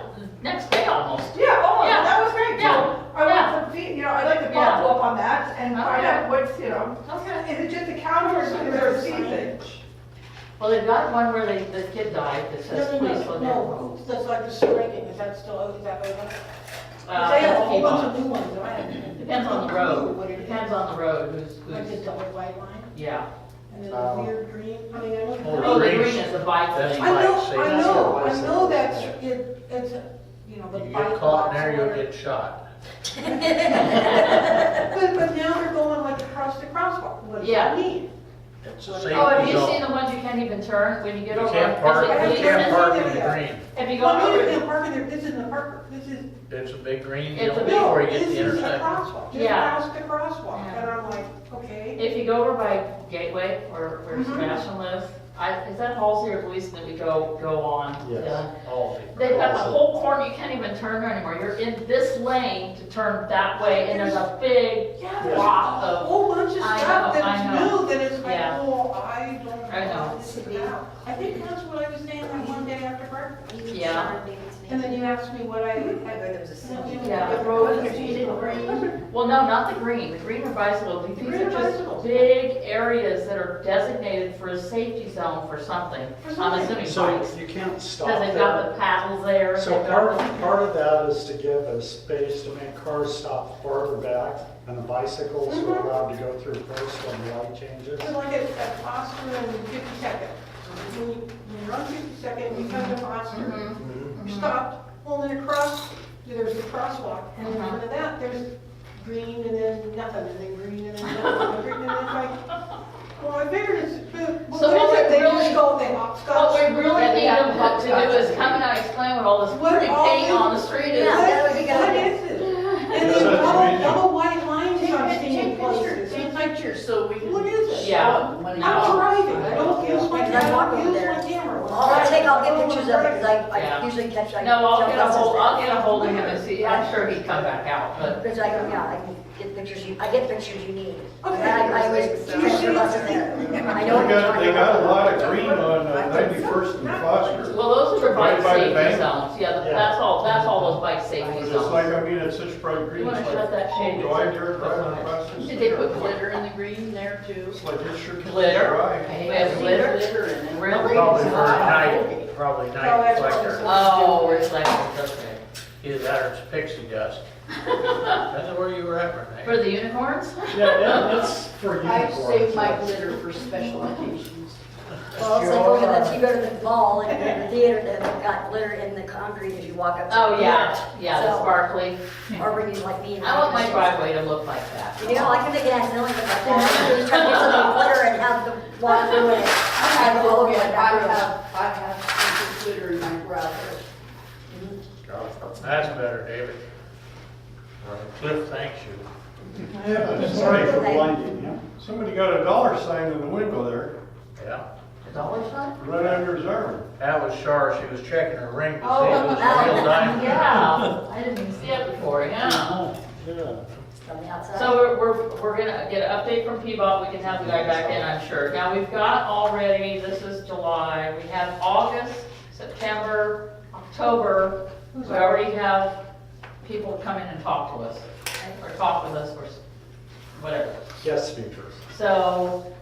[SPEAKER 1] next day almost.
[SPEAKER 12] Yeah, almost.
[SPEAKER 1] Yeah.
[SPEAKER 12] That was great.
[SPEAKER 1] Yeah.
[SPEAKER 12] So I want to, I'd like to
[SPEAKER 1] Yeah.
[SPEAKER 12] follow up on that and find
[SPEAKER 1] Okay.
[SPEAKER 12] out what's,
[SPEAKER 1] Okay.
[SPEAKER 12] is it just a counter or is there a speed thing?
[SPEAKER 1] Well, they've got one where the kid died that says, please slow down.
[SPEAKER 3] That's like the striking, is that still, is that over?
[SPEAKER 1] They have a whole bunch of
[SPEAKER 3] new ones, right?
[SPEAKER 1] Depends on the road. Depends on the road who's,
[SPEAKER 3] double white line,
[SPEAKER 1] yeah.
[SPEAKER 3] and then the weird green, I mean, I know.
[SPEAKER 1] Oh, the green is the bike
[SPEAKER 9] That's
[SPEAKER 1] thing.
[SPEAKER 9] I know-
[SPEAKER 3] I know that's, it's
[SPEAKER 12] you know, the
[SPEAKER 9] You
[SPEAKER 12] bike
[SPEAKER 9] get caught
[SPEAKER 12] lots
[SPEAKER 9] there,
[SPEAKER 12] or
[SPEAKER 9] you'll
[SPEAKER 12] whatever.
[SPEAKER 9] get shot.
[SPEAKER 12] But now they're going like across the crosswalk, what does
[SPEAKER 1] Yeah.
[SPEAKER 12] that mean?
[SPEAKER 9] It's a
[SPEAKER 12] Oh,
[SPEAKER 9] safety
[SPEAKER 1] Oh, have you
[SPEAKER 9] zone.
[SPEAKER 1] seen the ones you can't even turn when you get
[SPEAKER 9] You
[SPEAKER 1] over?
[SPEAKER 9] can't
[SPEAKER 1] is
[SPEAKER 9] park,
[SPEAKER 1] it
[SPEAKER 9] you
[SPEAKER 1] police?
[SPEAKER 9] can't park in the green.
[SPEAKER 1] Have you
[SPEAKER 12] Well,
[SPEAKER 1] gone
[SPEAKER 12] I mean,
[SPEAKER 1] over?
[SPEAKER 12] you can't park in there, this isn't the park, this is,
[SPEAKER 9] It's a big green
[SPEAKER 1] It's
[SPEAKER 9] deal
[SPEAKER 1] a big-
[SPEAKER 9] before
[SPEAKER 12] no,
[SPEAKER 9] you get
[SPEAKER 12] this
[SPEAKER 9] the
[SPEAKER 12] is a
[SPEAKER 9] intersection.
[SPEAKER 12] crosswalk, just
[SPEAKER 1] Yeah.
[SPEAKER 12] past the crosswalk,
[SPEAKER 1] Yeah.
[SPEAKER 12] and I'm like, okay.
[SPEAKER 1] If you go over by Gateway or where
[SPEAKER 12] Mhm.
[SPEAKER 1] Sebastian lives, is that Halsey or Gleason that we go on?
[SPEAKER 2] Yes.
[SPEAKER 1] Yeah.
[SPEAKER 9] All
[SPEAKER 1] They've got the whole corner, you can't even turn anymore. You're in this lane to turn that way, and there's a big
[SPEAKER 12] Yeah,
[SPEAKER 2] Yes.
[SPEAKER 12] there's a
[SPEAKER 1] block of,
[SPEAKER 12] whole bunch of
[SPEAKER 1] I
[SPEAKER 12] stuff
[SPEAKER 1] know,
[SPEAKER 12] that's
[SPEAKER 1] I know.
[SPEAKER 12] new, that it's like,
[SPEAKER 1] Yeah.
[SPEAKER 12] oh, I don't know
[SPEAKER 1] I know.
[SPEAKER 12] what this is about. I think that's what I was saying that one day after breakfast.
[SPEAKER 1] yeah.
[SPEAKER 12] And then you asked me what I had.
[SPEAKER 7] There was a city.
[SPEAKER 1] Yeah.
[SPEAKER 12] The road is in green.
[SPEAKER 1] Well, no, not the green. The green are bicycles. These
[SPEAKER 12] Green
[SPEAKER 1] are
[SPEAKER 12] are
[SPEAKER 1] just
[SPEAKER 12] bicycles.
[SPEAKER 1] big areas that are designated for a safety zone for something.
[SPEAKER 12] For
[SPEAKER 1] I'm
[SPEAKER 12] something.
[SPEAKER 1] assuming
[SPEAKER 2] So
[SPEAKER 1] bikes.
[SPEAKER 2] you can't stop
[SPEAKER 1] Because
[SPEAKER 2] there.
[SPEAKER 1] they've got the paddles there.
[SPEAKER 2] So
[SPEAKER 1] they've got
[SPEAKER 2] part of that is to give a space to make cars stop farther back, and the bicycles are allowed to go through first when the light changes.
[SPEAKER 12] So like at Foster and 52nd, when you run 52nd, you come to Foster,
[SPEAKER 1] Mhm.
[SPEAKER 12] you stop, well, then across, there's a crosswalk, and in front of that, there's green and then nothing, and then green and then nothing, and green, and then it's like, well, I figured it's, well,
[SPEAKER 1] So what we
[SPEAKER 12] they
[SPEAKER 1] really-
[SPEAKER 12] just go, they hopscotch.
[SPEAKER 1] What we really need them to
[SPEAKER 12] hopscotch.
[SPEAKER 1] do is come and explain what all this
[SPEAKER 12] What
[SPEAKER 1] pretty
[SPEAKER 12] all
[SPEAKER 1] paint
[SPEAKER 12] this-
[SPEAKER 1] on the street is.
[SPEAKER 8] Yeah, that would be good.
[SPEAKER 12] What is it? And
[SPEAKER 4] Yeah,
[SPEAKER 12] then
[SPEAKER 4] that's
[SPEAKER 12] double white lines I'm seeing
[SPEAKER 5] Take
[SPEAKER 12] places.
[SPEAKER 5] pictures, take pictures so we can.
[SPEAKER 12] What is it?
[SPEAKER 1] Yeah.
[SPEAKER 5] When
[SPEAKER 1] No.
[SPEAKER 12] I'm driving, I don't use my,
[SPEAKER 8] Because I walk
[SPEAKER 12] I don't
[SPEAKER 8] over
[SPEAKER 12] use
[SPEAKER 8] there.
[SPEAKER 12] my camera.
[SPEAKER 8] I'll get pictures of it, because
[SPEAKER 1] Yeah.
[SPEAKER 8] I usually catch, like.
[SPEAKER 1] No, I'll
[SPEAKER 8] jump
[SPEAKER 1] get a
[SPEAKER 8] buses
[SPEAKER 1] hold,
[SPEAKER 8] there.
[SPEAKER 1] I'll get a hold of him and see, I'm sure he'd come back out, but.
[SPEAKER 8] Because I can get pictures I get pictures you need.
[SPEAKER 12] Okay.
[SPEAKER 8] I always transfer buses there. I know what
[SPEAKER 4] They
[SPEAKER 8] you're
[SPEAKER 4] got,
[SPEAKER 8] talking
[SPEAKER 4] they got a
[SPEAKER 8] about.
[SPEAKER 4] lot of green on 91st and Foster.
[SPEAKER 1] Well, those are the bike
[SPEAKER 4] Right by the
[SPEAKER 1] safety
[SPEAKER 4] bank?
[SPEAKER 1] zones, yeah,
[SPEAKER 2] Yeah.
[SPEAKER 1] that's all those bike safety
[SPEAKER 4] It's like,
[SPEAKER 1] zones.
[SPEAKER 4] I mean, it's such bright green,
[SPEAKER 1] You wanna
[SPEAKER 4] it's
[SPEAKER 1] shut
[SPEAKER 4] like,
[SPEAKER 1] that shade?
[SPEAKER 4] oh, do I dare drive across this?
[SPEAKER 5] Did they put glitter in the green there too?
[SPEAKER 4] It's like, it sure can
[SPEAKER 1] Glitter?
[SPEAKER 4] dry.
[SPEAKER 1] We have glitter?
[SPEAKER 5] Glitter in it.
[SPEAKER 1] Really?
[SPEAKER 9] Probably for
[SPEAKER 1] Wow.
[SPEAKER 9] night, probably
[SPEAKER 12] Oh,
[SPEAKER 9] night
[SPEAKER 12] that's what
[SPEAKER 9] reflector.
[SPEAKER 1] Oh, reflectors, okay.
[SPEAKER 9] Either that or it's pixie dust. That's where you were at, Renee.
[SPEAKER 1] For the unicorns?
[SPEAKER 2] Yeah, it's for
[SPEAKER 5] I
[SPEAKER 2] unicorns.
[SPEAKER 5] save my glitter for special occasions.
[SPEAKER 8] Well, it's like you go to the mall and in the theater, they've got glitter in the concrete as you walk up. to
[SPEAKER 1] Oh,
[SPEAKER 8] the
[SPEAKER 1] yeah,
[SPEAKER 8] theater.
[SPEAKER 1] yeah, the
[SPEAKER 8] So-
[SPEAKER 1] sparkly.
[SPEAKER 8] Or when you like me.
[SPEAKER 1] I want my driveway to look like that.
[SPEAKER 8] You know, I can make it accidentally, but like that. Just try to get something glitter and have the walk through it. I have all over my back room.
[SPEAKER 5] I have some glitter in my garage.
[SPEAKER 9] That's better, David. Cliff thanks you.
[SPEAKER 4] Yeah,
[SPEAKER 2] Sorry for blinding you.
[SPEAKER 4] somebody got a dollar sign in the window there,
[SPEAKER 9] Yeah.
[SPEAKER 1] A dollar sign?
[SPEAKER 4] right under his arm.
[SPEAKER 9] That was Shar, she was checking her ring to see
[SPEAKER 1] Oh,
[SPEAKER 9] if it was a real diamond.
[SPEAKER 1] Yeah, I didn't even see it before, yeah.
[SPEAKER 2] Oh, yeah.
[SPEAKER 8] From the outside.
[SPEAKER 1] So we're gonna get an update from P-Bot, we can have the guy back in, I'm sure. Now, we've got already, this is July, we have August, September, October. We already have people come in and talk to us, or talk with us, or whatever.
[SPEAKER 2] Guest speakers.
[SPEAKER 1] So,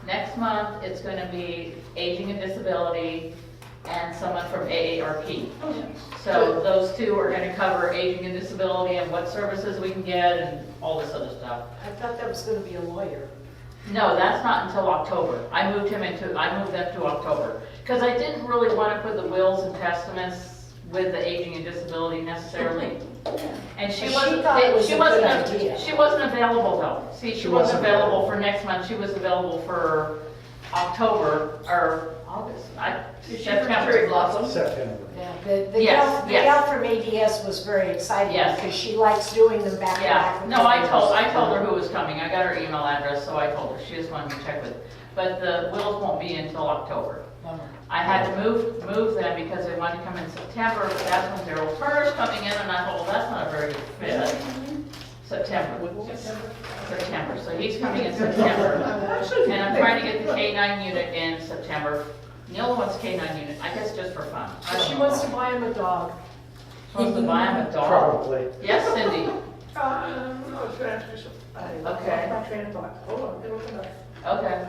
[SPEAKER 1] next month, it's gonna be aging and disability, and someone from AARP. So those two are gonna cover aging and disability and what services we can get and all this other stuff.
[SPEAKER 3] I thought that was gonna be a lawyer.
[SPEAKER 1] No, that's not until October. I moved them to October. Because I didn't really want to put the wills and testaments with the aging and disability necessarily. And she
[SPEAKER 3] She
[SPEAKER 1] wasn't,
[SPEAKER 3] thought it was
[SPEAKER 1] she
[SPEAKER 3] a
[SPEAKER 1] wasn't,
[SPEAKER 3] good idea.
[SPEAKER 1] she wasn't available though. See, she wasn't available for next month. She was available for October, or August, September.
[SPEAKER 5] Cherry blossom.
[SPEAKER 2] September.
[SPEAKER 3] Yeah, the
[SPEAKER 1] Yes,
[SPEAKER 3] gal, the
[SPEAKER 1] yes.
[SPEAKER 3] gal from ADS was very excited
[SPEAKER 1] Yes.
[SPEAKER 3] because she likes doing them back to
[SPEAKER 1] Yeah,
[SPEAKER 3] back. with
[SPEAKER 1] no, I
[SPEAKER 3] others.
[SPEAKER 1] told her who was coming. I got her email address, so I told her. She just wanted me to check with. But the wills won't be until October. I had to move them because they wanted to come in September, but that's when Daryl Turner's coming in, and I thought, well, that's not a very good fit. September, so he's coming in September. And I'm trying to get the K-9 unit in September. Neil wants K-9 unit, I guess just for fun. I don't
[SPEAKER 3] She
[SPEAKER 1] know.
[SPEAKER 3] wants to buy him a dog.
[SPEAKER 1] She wants to buy him a dog.
[SPEAKER 2] Probably.
[SPEAKER 1] Yes, Cindy?
[SPEAKER 12] I was gonna ask you something.
[SPEAKER 1] Okay.
[SPEAKER 12] My train of thought. Hold on, it'll come back.
[SPEAKER 1] Okay.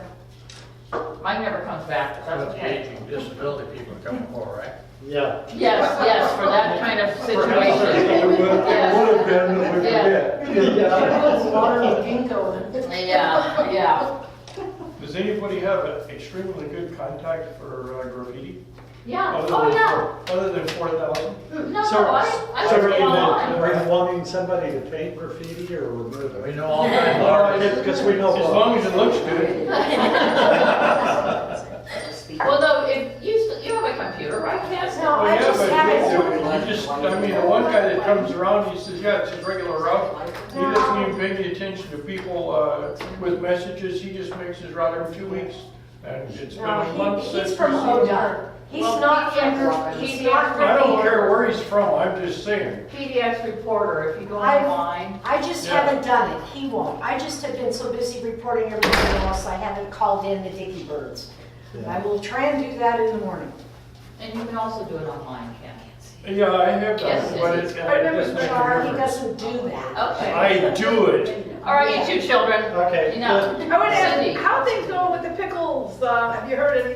[SPEAKER 1] Mike never comes back, but that's
[SPEAKER 9] But the
[SPEAKER 1] okay.
[SPEAKER 9] aging disability people are coming for, right?
[SPEAKER 2] Yeah.
[SPEAKER 1] Yes, for that kind of
[SPEAKER 4] It
[SPEAKER 1] situation.
[SPEAKER 4] would have been, that we
[SPEAKER 1] Yeah.
[SPEAKER 4] forget.
[SPEAKER 3] Puts water and ginkgo in it.
[SPEAKER 1] Yeah.
[SPEAKER 4] Does anybody have an extremely good contact for graffiti?
[SPEAKER 1] Yeah,
[SPEAKER 4] Other
[SPEAKER 1] oh,
[SPEAKER 4] than
[SPEAKER 1] yeah.
[SPEAKER 4] Other than 4,000?
[SPEAKER 1] No,
[SPEAKER 2] So-
[SPEAKER 1] I
[SPEAKER 2] So
[SPEAKER 1] was
[SPEAKER 2] are you,
[SPEAKER 1] online.
[SPEAKER 2] are you wanting somebody to paint graffiti or remove it?
[SPEAKER 9] We know all kinds of artists.
[SPEAKER 2] Because we know.
[SPEAKER 4] As long as it looks good.
[SPEAKER 1] Well, no, if you have a computer, right, Cass?
[SPEAKER 3] No,
[SPEAKER 4] Well,
[SPEAKER 3] I
[SPEAKER 4] yeah,
[SPEAKER 3] just
[SPEAKER 4] but
[SPEAKER 3] have
[SPEAKER 4] you
[SPEAKER 3] it.
[SPEAKER 4] just, I mean, the one guy that comes around, he says, yeah, it's his regular route. He doesn't even pay any attention to people, with messages, he just makes his route every 2 weeks. And it's been
[SPEAKER 3] No,
[SPEAKER 4] a month since.
[SPEAKER 3] he's from
[SPEAKER 4] we've seen
[SPEAKER 3] ODOT. He's
[SPEAKER 1] Well,
[SPEAKER 3] not from,
[SPEAKER 1] he's
[SPEAKER 3] he's not from
[SPEAKER 4] I don't
[SPEAKER 3] here.
[SPEAKER 4] care where he's from, I'm just saying.
[SPEAKER 1] PDX reporter, if you go
[SPEAKER 3] I've-
[SPEAKER 1] online.
[SPEAKER 3] I just
[SPEAKER 4] Yeah.
[SPEAKER 3] haven't done it. He won't. I just have been so busy reporting everything else, I haven't called in the dicky birds. I will try and do that in the morning.
[SPEAKER 1] And you can also do it online, Ken.
[SPEAKER 4] Yeah, I have done
[SPEAKER 1] Yes,
[SPEAKER 4] it, but
[SPEAKER 1] yes.
[SPEAKER 4] it doesn't make a
[SPEAKER 3] Sorry, he
[SPEAKER 4] difference.
[SPEAKER 3] doesn't do that.
[SPEAKER 1] Okay.
[SPEAKER 4] I do it.
[SPEAKER 1] All right, you two children.
[SPEAKER 2] Okay,
[SPEAKER 1] You know.
[SPEAKER 12] I want to
[SPEAKER 1] Cindy.
[SPEAKER 12] ask, how are things going with the pickles? Have you heard any,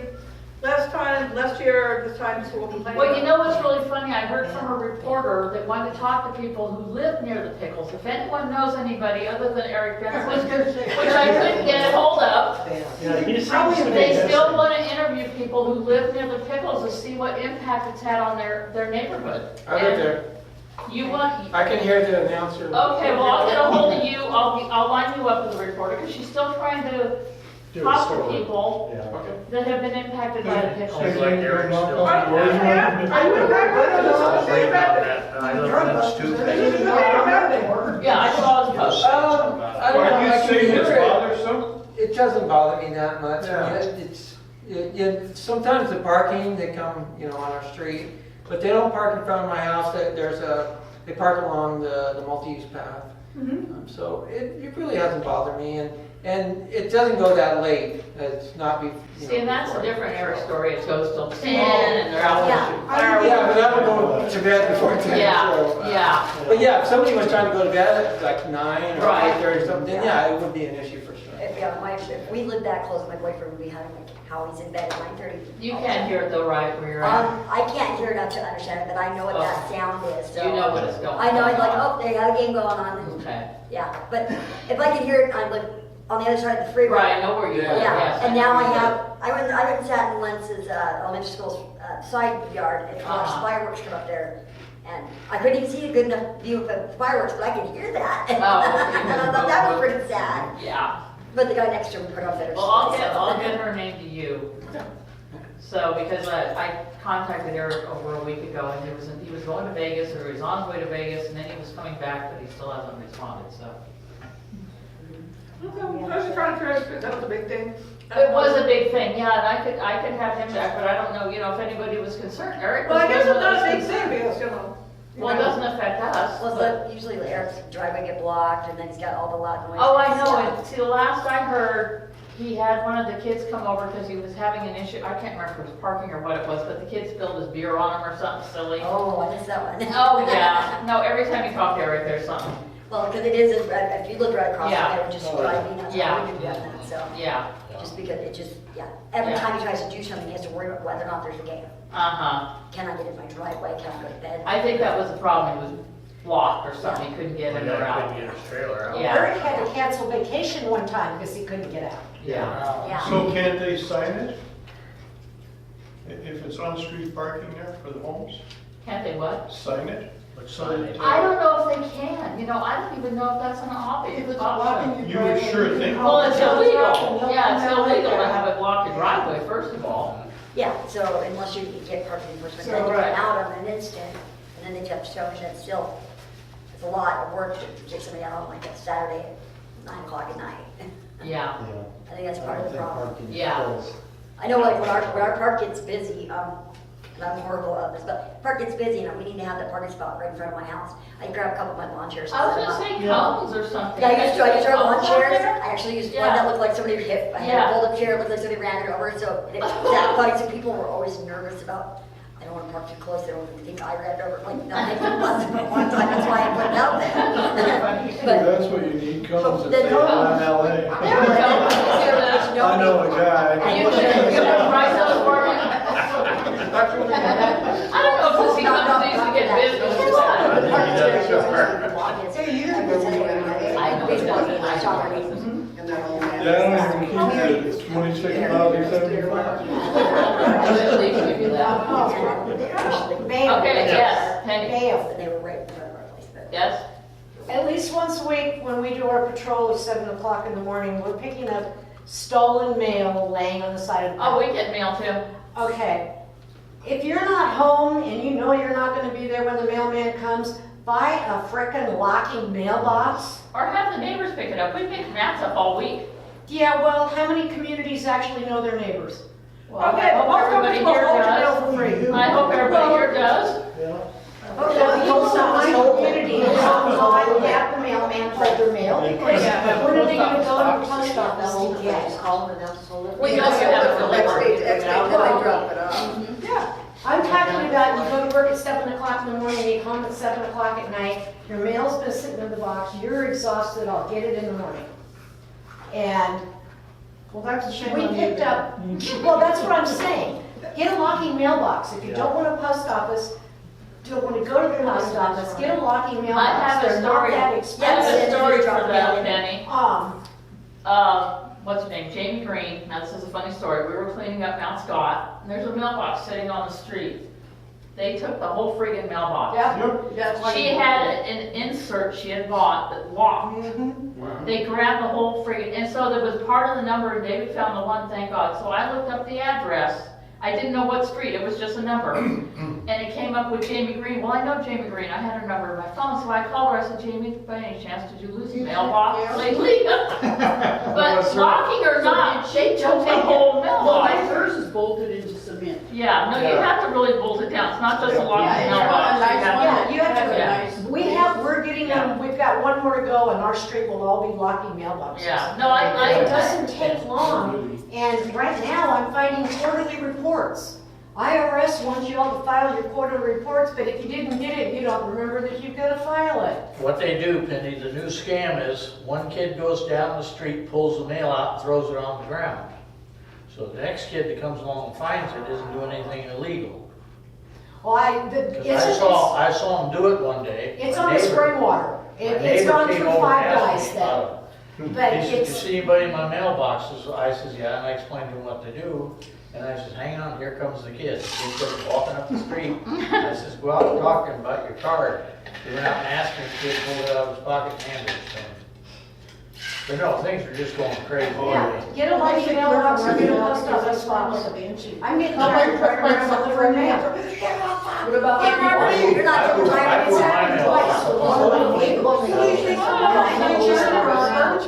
[SPEAKER 12] last year, this time, school complaining?
[SPEAKER 1] Well, you know what's really funny? I heard from a reporter that wanted to talk to people who live near the pickles. If anyone knows anybody other than Eric Benson, which I couldn't get a hold of,
[SPEAKER 2] Yeah, he seems to be
[SPEAKER 1] they still
[SPEAKER 2] missing.
[SPEAKER 1] want to interview people who live near the pickles to see what impact it's had on their neighborhood.
[SPEAKER 11] I live there.
[SPEAKER 1] You want,
[SPEAKER 11] I can hear the announcer.
[SPEAKER 1] okay, well, I'll get a hold of you. I'll line you up with a reporter because she's still trying to
[SPEAKER 2] Do a
[SPEAKER 1] talk to
[SPEAKER 2] story.
[SPEAKER 1] people
[SPEAKER 2] Yeah.
[SPEAKER 11] Okay.
[SPEAKER 1] that have been impacted by the pickles.
[SPEAKER 9] Seems like Eric's still.
[SPEAKER 12] Are you in fact,
[SPEAKER 9] I
[SPEAKER 12] are you
[SPEAKER 9] was
[SPEAKER 12] in
[SPEAKER 9] reading on
[SPEAKER 12] fact?
[SPEAKER 9] that, I looked at Lents too.
[SPEAKER 1] Yeah, I saw his post.
[SPEAKER 11] I
[SPEAKER 4] Are
[SPEAKER 11] don't know, I
[SPEAKER 4] you
[SPEAKER 11] can
[SPEAKER 4] saying
[SPEAKER 11] hear
[SPEAKER 4] it's
[SPEAKER 11] it.
[SPEAKER 4] bothersome?
[SPEAKER 11] It doesn't bother me that much. I
[SPEAKER 4] Yeah.
[SPEAKER 11] mean, sometimes the parking, they come, on our street, but they don't park in front of my house. They park along the multi-use path. So it really hasn't bothered me, and it doesn't go that late. It's not be.
[SPEAKER 1] See, and that's a different Eric story. It goes till 10 and they're out
[SPEAKER 3] Yeah.
[SPEAKER 1] shooting fireworks.
[SPEAKER 11] Yeah, but I don't go to bed before 10.
[SPEAKER 1] Yeah,
[SPEAKER 11] so,
[SPEAKER 1] yeah.
[SPEAKER 11] But yeah, if somebody was trying to go to bed at like 9 or
[SPEAKER 1] Right.
[SPEAKER 11] 8:30 or something, then yeah, it would be an issue for sure.
[SPEAKER 8] If we lived that close, my boyfriend would be having like how he's in bed at 9:30.
[SPEAKER 1] You can't hear it though, right, where you're at.
[SPEAKER 8] I can't hear enough to understand it, but I know what that sound is. So
[SPEAKER 1] You know what it's going on.
[SPEAKER 8] I know, it's like, oh, they got a game going on.
[SPEAKER 1] Okay.
[SPEAKER 8] Yeah, but if I could hear it, I'm like on the other side of the freeway.
[SPEAKER 1] Right, I know where you are.
[SPEAKER 8] Yeah,
[SPEAKER 1] yes.
[SPEAKER 8] and now I went and sat in Lentz's elementary school's side yard and watched fireworks come up there. And I couldn't even see a good enough view of the fireworks, but I could hear that.
[SPEAKER 1] Oh, okay.
[SPEAKER 8] And I thought that was pretty sad.
[SPEAKER 1] Yeah.
[SPEAKER 8] But the guy next to him put on better.
[SPEAKER 1] Well, I'll get her name to you. So, because I contacted Eric over a week ago, and he was going to Vegas, or he was on his way to Vegas, and then he was coming back, but he still hasn't responded, so.
[SPEAKER 12] I was just trying to figure out if that was a big thing.
[SPEAKER 1] It was a big thing, yeah, and I could have him back, but I don't know, if anybody was concerned. Eric was
[SPEAKER 12] Well, I guess it's
[SPEAKER 1] one that
[SPEAKER 12] not a
[SPEAKER 1] was
[SPEAKER 12] big thing
[SPEAKER 1] concerned.
[SPEAKER 12] because,
[SPEAKER 1] Well, it doesn't affect us.
[SPEAKER 8] Well,
[SPEAKER 1] but-
[SPEAKER 8] usually Eric's driveway get blocked, and then he's got all the loud noise.
[SPEAKER 1] Oh, I know, and see, the last I heard, he had one of the kids come over because he was having an issue, I can't remember if it was parking or what it was, but the kid spilled his beer on him or something silly.
[SPEAKER 8] Oh, I missed that one.
[SPEAKER 1] Oh, yeah, no, every time you talk to Eric, there's something,
[SPEAKER 8] Well, because it is, if you look right across the
[SPEAKER 1] Yeah.
[SPEAKER 8] road, just drive me nuts.
[SPEAKER 1] Yeah.
[SPEAKER 8] I wouldn't do that, so.
[SPEAKER 1] yeah,
[SPEAKER 8] Just because every
[SPEAKER 1] Yeah.
[SPEAKER 8] time he tries to do something, he has to worry about whether or not there's a game.
[SPEAKER 1] uh-huh.
[SPEAKER 8] Can I get in my driveway? Can I go to bed?
[SPEAKER 1] I think that was the problem, he was blocked or something, he couldn't get in or out.
[SPEAKER 9] Couldn't get his trailer out.
[SPEAKER 1] Yeah.
[SPEAKER 3] Eric had to cancel vacation one time because he couldn't get out.
[SPEAKER 1] Yeah,
[SPEAKER 8] Yeah.
[SPEAKER 4] So can't they sign it? If it's on-street parking there for the homes,
[SPEAKER 1] can't they what?
[SPEAKER 4] sign it?
[SPEAKER 9] Which
[SPEAKER 4] So
[SPEAKER 9] sign
[SPEAKER 4] that,
[SPEAKER 9] it?
[SPEAKER 1] I don't know if they can, I don't even know if that's an option.
[SPEAKER 4] You would sure think.
[SPEAKER 1] Well, it's illegal, yeah, it's illegal to have it block your driveway, first of all.
[SPEAKER 8] Yeah, so unless you get parking enforcement,
[SPEAKER 1] So,
[SPEAKER 8] then you
[SPEAKER 1] right.
[SPEAKER 8] get out on an instant, and then they have to show you that still, it's a lot of work to take somebody out on like a Saturday at 9 o'clock at night.
[SPEAKER 1] Yeah,
[SPEAKER 8] I think that's part of the problem.
[SPEAKER 1] Yeah.
[SPEAKER 8] I know like when our park gets busy, and I'm horrible at this, but park gets busy, and we need to have that parking spot right in front of my house. I grab a couple of my lawn chairs.
[SPEAKER 1] I was gonna say cones or something.
[SPEAKER 8] Yeah, I used our lawn
[SPEAKER 1] Cones out
[SPEAKER 8] chairs.
[SPEAKER 1] there?
[SPEAKER 8] I actually used
[SPEAKER 1] Yeah.
[SPEAKER 8] one that looked like somebody hit. I had
[SPEAKER 1] Yeah.
[SPEAKER 8] a folded chair, it looked like somebody ran it over, so it was that funny. So people were always nervous about, I don't want to park too close, they don't think I ran it over. Like, no, I think it was, but one time, that's why I put it out there. But
[SPEAKER 6] That's what you need, cones at
[SPEAKER 8] The
[SPEAKER 6] the
[SPEAKER 8] cones.
[SPEAKER 6] LNLA.
[SPEAKER 1] There we go.
[SPEAKER 6] I know a guy.
[SPEAKER 1] You can price those for me? I don't know if this companies to get business or what.
[SPEAKER 8] Hey, you didn't go anywhere.
[SPEAKER 1] I know it doesn't.
[SPEAKER 8] Baseball game, I shot her.
[SPEAKER 5] And that old man.
[SPEAKER 6] Yeah, I don't even keep it, it's 26,075.
[SPEAKER 1] At least give you that. Okay, yes, Penny,
[SPEAKER 3] But they were right in front of our place. but-
[SPEAKER 1] yes?
[SPEAKER 3] At least once a week, when we do our patrol at 7 o'clock in the morning, we're picking up stolen mail laying on the side of the
[SPEAKER 1] Oh,
[SPEAKER 3] path.
[SPEAKER 1] we get mail too.
[SPEAKER 3] Okay. If you're not home and you know you're not gonna be there when the mailman comes, buy a frickin' locking mailbox.
[SPEAKER 1] Or have the neighbors pick it up. We pick mats up all week.
[SPEAKER 3] Yeah, well, how many communities actually know their neighbors?
[SPEAKER 1] Well, I
[SPEAKER 3] Okay,
[SPEAKER 1] hope
[SPEAKER 3] most
[SPEAKER 1] everybody
[SPEAKER 3] companies will
[SPEAKER 1] here
[SPEAKER 3] hold your
[SPEAKER 1] does.
[SPEAKER 3] mail for free.
[SPEAKER 1] I hope everybody here does.
[SPEAKER 3] Okay, people in my community don't know I would have the mailman hold their mail because when are they gonna go to the post office to get it?
[SPEAKER 1] We also have a
[SPEAKER 7] Next
[SPEAKER 1] delivery.
[SPEAKER 7] day, then they drop it off.
[SPEAKER 3] Yeah, I'm talking about you go to work at 7 o'clock in the morning, you come at 7 o'clock at night, your mail's been sitting in the box, you're exhausted, I'll get it in the morning. And
[SPEAKER 12] Well, that's a shame
[SPEAKER 3] we
[SPEAKER 12] on you.
[SPEAKER 3] picked up, well, that's what I'm saying. Get a locking mailbox. If you don't want a post office, don't want to go to the post office, get a locking
[SPEAKER 1] I
[SPEAKER 3] mailbox.
[SPEAKER 1] have a
[SPEAKER 3] They're not
[SPEAKER 1] story,
[SPEAKER 3] that
[SPEAKER 1] I have
[SPEAKER 3] expensive.
[SPEAKER 1] a story
[SPEAKER 3] Drop
[SPEAKER 1] for
[SPEAKER 3] it down
[SPEAKER 1] that,
[SPEAKER 3] in.
[SPEAKER 1] Penny. What's her name? Jamie Green. Now, this is a funny story. We were cleaning up Mount Scott, and there's a mailbox sitting on the street. They took the whole friggin' mailbox.
[SPEAKER 3] Yeah.
[SPEAKER 1] She had an insert she had bought that locked. They grabbed the whole friggin', and so there was part of the number, and David found the one, thank God. So I looked up the address. I didn't know what street, it was just a number. And it came up with Jamie Green. Well, I know Jamie Green, I had her number in my phone, so I called her, I said, Jamie, by any chance, did you lose your mailbox lately? But locking or not, they took the whole mailbox.
[SPEAKER 5] Hers is bolted into cement.
[SPEAKER 1] Yeah, no, you have to really bolt it down, it's not just a locking
[SPEAKER 5] Yeah,
[SPEAKER 1] mailbox.
[SPEAKER 5] it's a nice one.
[SPEAKER 3] Yeah, you have to,
[SPEAKER 1] Yeah.
[SPEAKER 3] we're getting them, we've got one more to go and our street will all be locking mailboxes.
[SPEAKER 1] Yeah, no,
[SPEAKER 3] It doesn't take long, and right now I'm finding quarterly reports. IRS wants you all to file your quarterly reports, but if you didn't get it, you don't remember that you've got to file it.
[SPEAKER 9] What they do, Penny, the new scam is, one kid goes down the street, pulls the mail out, and throws it on the ground. So the next kid that comes along and finds it isn't doing anything illegal.
[SPEAKER 3] Well,
[SPEAKER 9] I saw him do it one day.
[SPEAKER 3] it's
[SPEAKER 9] My
[SPEAKER 3] on the
[SPEAKER 9] neighbor-
[SPEAKER 3] spring water.
[SPEAKER 9] my
[SPEAKER 3] It's
[SPEAKER 9] neighbor
[SPEAKER 3] gone
[SPEAKER 9] came
[SPEAKER 3] through
[SPEAKER 9] over and
[SPEAKER 3] 5
[SPEAKER 9] asked
[SPEAKER 3] guys
[SPEAKER 9] me
[SPEAKER 3] then.
[SPEAKER 9] about it.
[SPEAKER 3] But
[SPEAKER 9] He said, "You
[SPEAKER 3] it's,
[SPEAKER 9] see anybody in my mailboxes?" I says, "Yeah," and I explained to him what to do. And I said, "Hang on, here comes the kid." He started walking up the street. I says, "Go out and talk to him about your card." He went out and asked me, the kid pulled it out of his pocket and handed it to him. But no, things are just going crazy.
[SPEAKER 3] yeah, get a locking mailbox or get a post office box. I'm getting tired of running around delivering mail.
[SPEAKER 5] What about
[SPEAKER 8] You're not
[SPEAKER 9] I
[SPEAKER 8] doing
[SPEAKER 9] put
[SPEAKER 8] right.
[SPEAKER 9] my mail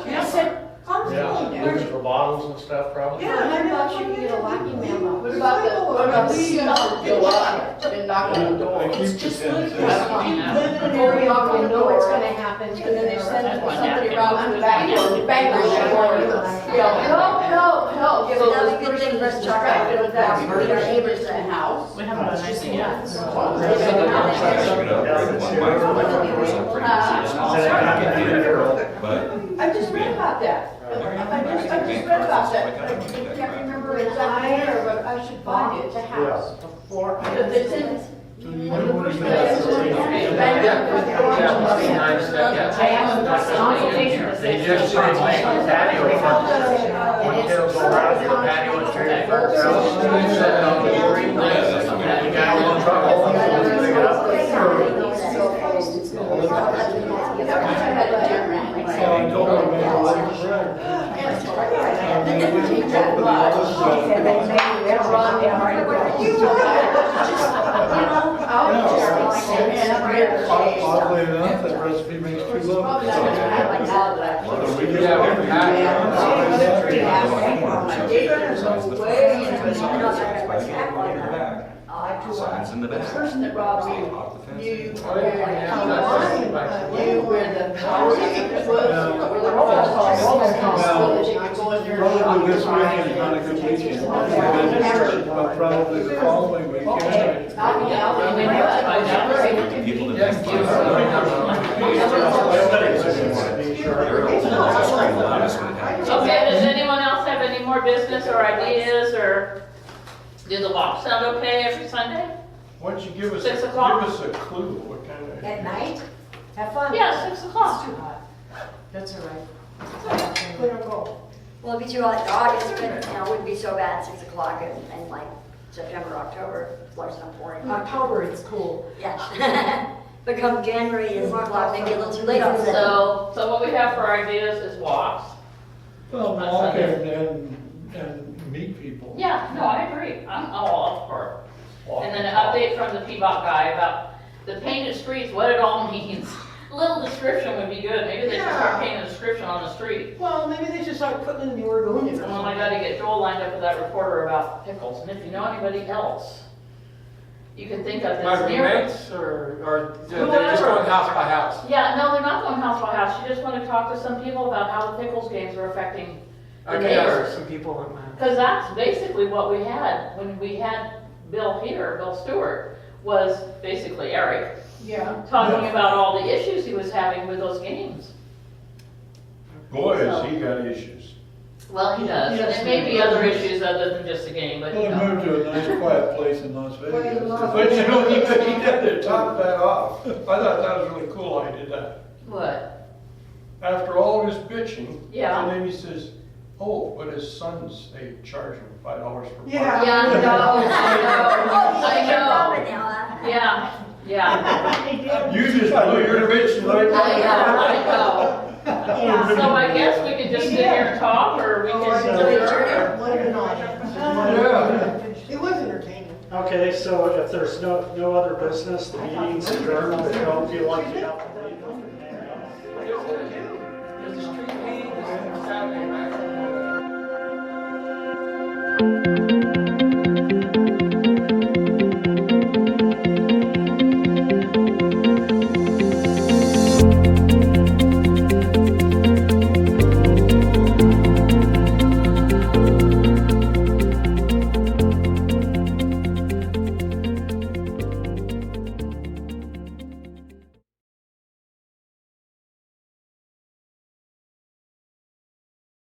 [SPEAKER 3] I said,
[SPEAKER 9] Yeah, looking for bottles and stuff probably.
[SPEAKER 3] for $100 you can get a locking mailbox.
[SPEAKER 5] What about the stuff that go up and knock on the door?
[SPEAKER 6] I keep
[SPEAKER 3] It's
[SPEAKER 6] the
[SPEAKER 3] just
[SPEAKER 6] 10
[SPEAKER 3] ludicrous.
[SPEAKER 6] cents.
[SPEAKER 3] You live in an area where you know what's gonna happen.
[SPEAKER 5] And then they send somebody around to the back door, bang on the door.
[SPEAKER 8] Yeah, but that'd be a good thing for us to try to do that.
[SPEAKER 5] Meet our neighbors at the house.
[SPEAKER 1] We haven't done anything yet.
[SPEAKER 5] I just read about that. I just read about that. I can't remember exactly where, but I should find it.
[SPEAKER 3] The house before.
[SPEAKER 5] Because it's in.
[SPEAKER 9] They just say make the patio front. One kid will go around to the patio and carry the first house, and they set it on the street, and the guy will truck home, and pick it up.
[SPEAKER 6] I told her, man, I like the bread. Oddly enough, that recipe makes two loaves.
[SPEAKER 10] Signs in the back.
[SPEAKER 5] The person that robbed you,
[SPEAKER 10] Off the fence.
[SPEAKER 5] knew where the power was, where the house was, so that you could go in there and shop
[SPEAKER 6] Probably
[SPEAKER 5] your
[SPEAKER 6] this weekend is not a good weekend. But probably the following weekend.
[SPEAKER 10] People that make
[SPEAKER 1] Okay, does anyone else have any more business or ideas, or do the walks sound okay every Sunday?
[SPEAKER 4] Why don't you give us,
[SPEAKER 1] 6 o'clock?
[SPEAKER 4] give us a clue, what kind of.
[SPEAKER 3] At night? Have fun.
[SPEAKER 1] Yeah, 6 o'clock.
[SPEAKER 3] It's too hot. That's all right.
[SPEAKER 12] Clear goal.
[SPEAKER 8] Well, it'd be too hot in August, but, you know, it wouldn't be so bad, 6 o'clock in like September, October, flushing up pouring.
[SPEAKER 3] October, it's cool.
[SPEAKER 8] Yeah. But come January, it's maybe a little too late on the
[SPEAKER 1] So what we have for ideas is walks.
[SPEAKER 6] Well,
[SPEAKER 1] On
[SPEAKER 6] walk
[SPEAKER 1] Sunday.
[SPEAKER 6] and meet people.
[SPEAKER 1] Yeah, no, I agree. I'm all up for it. And then an update from the Peabot guy about the painted streets, what it all means. A little description would be good. Maybe they should start painting a description on the street.
[SPEAKER 5] Well, maybe they should start putting in the Oregonian.
[SPEAKER 1] Well, I gotta get Joel lined up with that reporter about pickles. And if you know anybody else you can think of
[SPEAKER 11] My
[SPEAKER 1] that's near.
[SPEAKER 11] roommates, or they're just going house by house?
[SPEAKER 1] Yeah, no, they're not going house by house. You just want to talk to some people about how the pickles games are affecting the
[SPEAKER 11] I could ask
[SPEAKER 1] neighbors.
[SPEAKER 11] some people in my.
[SPEAKER 1] Because that's basically what we had when we had Bill here, Bill Stewart, was basically Eric,
[SPEAKER 12] Yeah.
[SPEAKER 1] talking about all the issues he was having with those games.
[SPEAKER 4] Boy, has he got issues.
[SPEAKER 1] Well, he does.
[SPEAKER 5] Yes.
[SPEAKER 1] And it may be other issues other than just the game, but
[SPEAKER 6] Well,
[SPEAKER 1] you
[SPEAKER 6] he
[SPEAKER 1] know.
[SPEAKER 6] moved to a nice quiet place in Las
[SPEAKER 12] Well, he
[SPEAKER 6] Vegas.
[SPEAKER 12] loves-
[SPEAKER 4] But you know, he had to top that off. I thought that was really cool how he did that.
[SPEAKER 1] What?
[SPEAKER 4] After all of his bitching.
[SPEAKER 1] Yeah.
[SPEAKER 4] And then he says, oh, but his sons, they charge him $5 for parking.
[SPEAKER 12] Yeah.
[SPEAKER 1] Yeah, I know, I know.
[SPEAKER 8] now,
[SPEAKER 1] Yeah, yeah.
[SPEAKER 4] You just blew your bitch right
[SPEAKER 1] I know.
[SPEAKER 12] Yeah.
[SPEAKER 1] So I guess we could just sit here and talk, or we can adjourn.
[SPEAKER 5] What an audience.
[SPEAKER 4] Yeah.
[SPEAKER 5] It was entertaining.
[SPEAKER 2] Okay, so if there's no other business, the meeting's adjourned. I don't feel like you have to leave.
[SPEAKER 11] There's a street meeting this Saturday night.